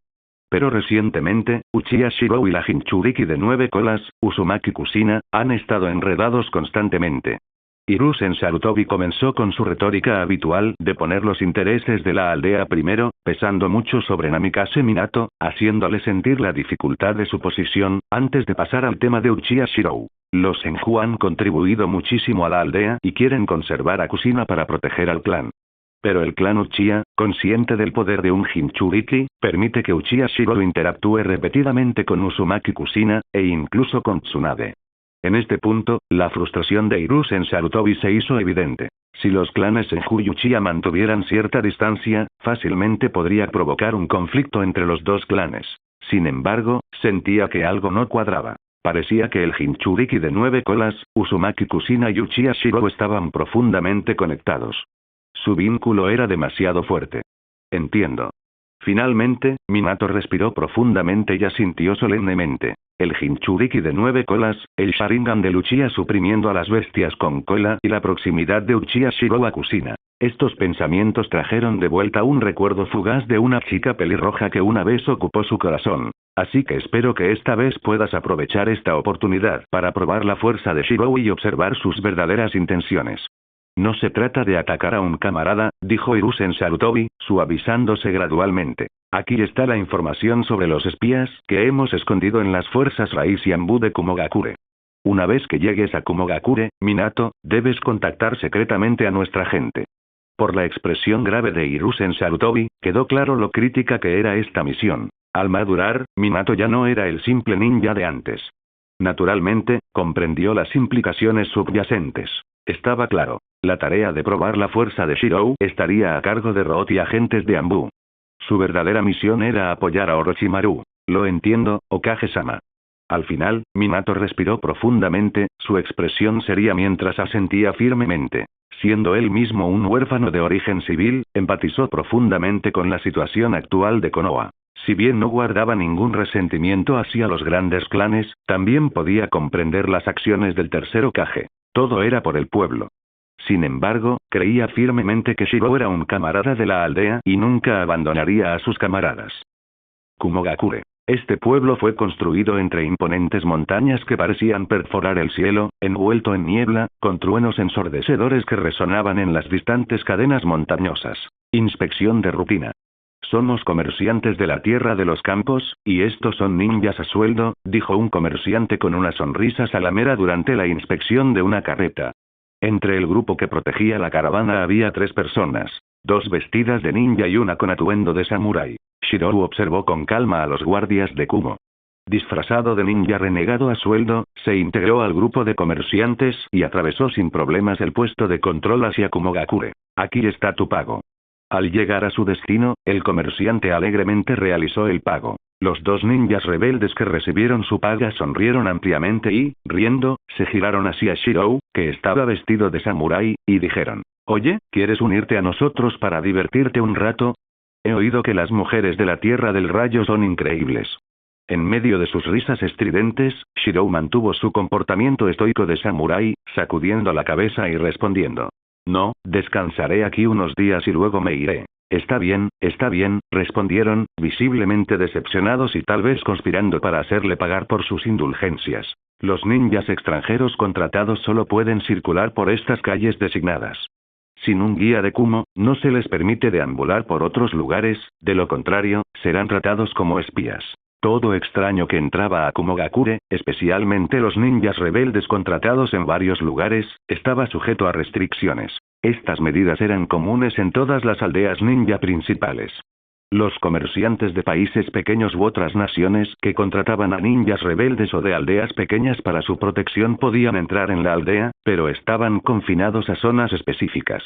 Pero recientemente, Uchiha Shirou y la Jinchuriki de 9 colas, Uzumaki Kushina, han estado enredados constantemente. Hiruzen Sarutobi comenzó con su retórica habitual de poner los intereses de la aldea primero, pesando mucho sobre Namikaze Minato, haciéndole sentir la dificultad de su posición, antes de pasar al tema de Uchiha Shirou. Los Senju han contribuido muchísimo a la aldea y quieren conservar a Kushina para proteger al clan. Pero el clan Uchiha, consciente del poder de un Jinchuriki, permite que Uchiha Shirou interactúe repetidamente con Uzumaki Kushina, e incluso con Tsunade. En este punto, la frustración de Hiruzen Sarutobi se hizo evidente. Si los clanes Senju y Uchiha mantuvieran cierta distancia, fácilmente podría provocar un conflicto entre los dos clanes. Sin embargo, sentía que algo no cuadraba. Parecía que el Jinchuriki de 9 colas, Uzumaki Kushina y Uchiha Shirou estaban profundamente conectados. Su vínculo era demasiado fuerte. Entiendo. Finalmente, Minato respiró profundamente y asintió solemnemente. El Jinchuriki de 9 colas, el Sharingan de Uchiha suprimiendo a las bestias con cola y la proximidad de Uchiha Shirou a Kushina. Estos pensamientos trajeron de vuelta un recuerdo fugaz de una chica pelirroja que una vez ocupó su corazón. Así que espero que esta vez puedas aprovechar esta oportunidad para probar la fuerza de Shirou y observar sus verdaderas intenciones. No se trata de atacar a un camarada, dijo Hiruzen Sarutobi, suavizándose gradualmente. Aquí está la información sobre los espías que hemos escondido en las fuerzas raíz y Anbu de Kumogakure. Una vez que llegues a Kumogakure, Minato, debes contactar secretamente a nuestra gente. Por la expresión grave de Hiruzen Sarutobi, quedó claro lo crítica que era esta misión. Al madurar, Minato ya no era el simple ninja de antes. Naturalmente, comprendió las implicaciones subyacentes. Estaba claro. La tarea de probar la fuerza de Shirou estaría a cargo de Root y agentes de Anbu. Su verdadera misión era apoyar a Orochimaru. Lo entiendo, Okage-sama. Al final, Minato respiró profundamente, su expresión seria mientras asentía firmemente. Siendo él mismo un huérfano de origen civil, empatizó profundamente con la situación actual de Konoha. Si bien no guardaba ningún resentimiento hacia los grandes clanes, también podía comprender las acciones del tercer Hokage. Todo era por el pueblo. Sin embargo, creía firmemente que Shirou era un camarada de la aldea y nunca abandonaría a sus camaradas. Kumogakure. Este pueblo fue construido entre imponentes montañas que parecían perforar el cielo, envuelto en niebla, con truenos ensordecedores que resonaban en las distantes cadenas montañosas. Inspección de rutina. Somos comerciantes de la tierra de los campos, y estos son ninjas a sueldo, dijo un comerciante con una sonrisa salamera durante la inspección de una carreta. Entre el grupo que protegía la caravana había 3 personas. 2 vestidas de ninja y una con atuendo de samurái. Shirou observó con calma a los guardias de Kumo. Disfrazado de ninja renegado a sueldo, se integró al grupo de comerciantes y atravesó sin problemas el puesto de control hacia Kumogakure. Aquí está tu pago. Al llegar a su destino, el comerciante alegremente realizó el pago. Los 2 ninjas rebeldes que recibieron su paga sonrieron ampliamente y, riendo, se giraron hacia Shirou, que estaba vestido de samurái, y dijeron: «Oye, ¿quieres unirte a nosotros para divertirte un rato? He oído que las mujeres de la Tierra del Rayo son increíbles». En medio de sus risas estridentes, Shirou mantuvo su comportamiento estoico de samurái, sacudiendo la cabeza y respondiendo: «No, descansaré aquí unos días y luego me iré». Está bien, respondieron, visiblemente decepcionados y tal vez conspirando para hacerle pagar por sus indulgencias. Los ninjas extranjeros contratados solo pueden circular por estas calles designadas. Sin un guía de Kumo, no se les permite deambular por otros lugares, de lo contrario, serán tratados como espías. Todo extraño que entraba a Kumogakure, especialmente los ninjas rebeldes contratados en varios lugares, estaba sujeto a restricciones. Estas medidas eran comunes en todas las aldeas ninja principales. Los comerciantes de países pequeños u otras naciones que contrataban a ninjas rebeldes o de aldeas pequeñas para su protección podían entrar en la aldea, pero estaban confinados a zonas específicas.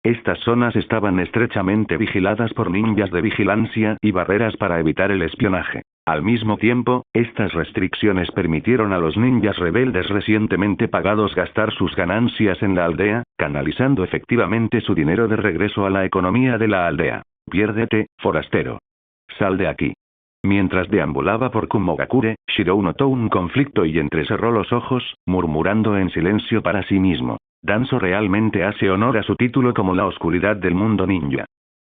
Estas zonas estaban estrechamente vigiladas por ninjas de vigilancia y barreras para evitar el espionaje. Al mismo tiempo, estas restricciones permitieron a los ninjas rebeldes recientemente pagados gastar sus ganancias en la aldea, canalizando efectivamente su dinero de regreso a la economía de la aldea. Piérdete, forastero. Sal de aquí. Mientras deambulaba por Kumogakure, Shirou notó un conflicto y entrecerró los ojos, murmurando en silencio para sí mismo. Danzo realmente hace honor a su título como la oscuridad del mundo ninja.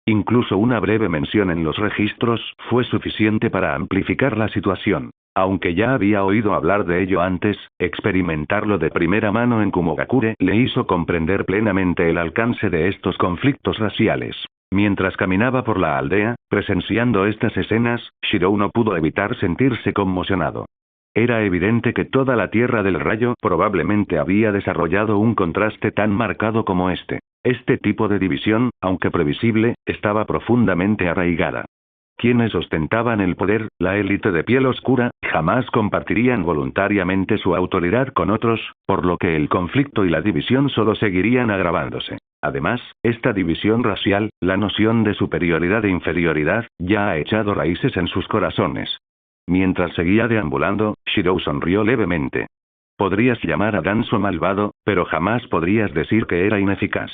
Incluso una breve mención en los registros fue suficiente para amplificar la situación. Aunque ya había oído hablar de ello antes, experimentarlo de primera mano en Kumogakure le hizo comprender plenamente el alcance de estos conflictos raciales. Mientras caminaba por la aldea, presenciando estas escenas, Shirou no pudo evitar sentirse conmocionado. Era evidente que toda la Tierra del Rayo probablemente había desarrollado un contraste tan marcado como este. Este tipo de división, aunque previsible, estaba profundamente arraigada. Quienes ostentaban el poder, la élite de piel oscura, jamás compartirían voluntariamente su autoridad con otros, por lo que el conflicto y la división solo seguirían agravándose. Además, esta división racial, la noción de superioridad e inferioridad, ya ha echado raíces en sus corazones. Mientras seguía deambulando, Shirou sonrió levemente. Podrías llamar a Danzo malvado, pero jamás podrías decir que era ineficaz.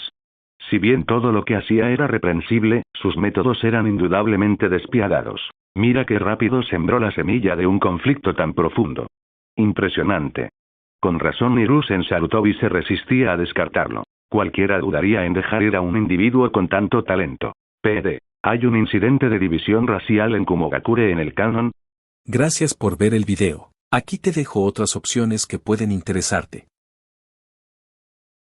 Si bien todo lo que hacía era reprensible, sus métodos eran indudablemente despiadados. Mira qué rápido sembró la semilla de un conflicto tan profundo. Impresionante. Con razón Hiruzen Sarutobi se resistía a descartarlo. Cualquiera dudaría en dejar ir a un individuo con tanto talento. PD. ¿Hay un incidente de división racial en Kumogakure en el canon? Gracias por ver el video. Aquí te dejo otras opciones que pueden interesarte.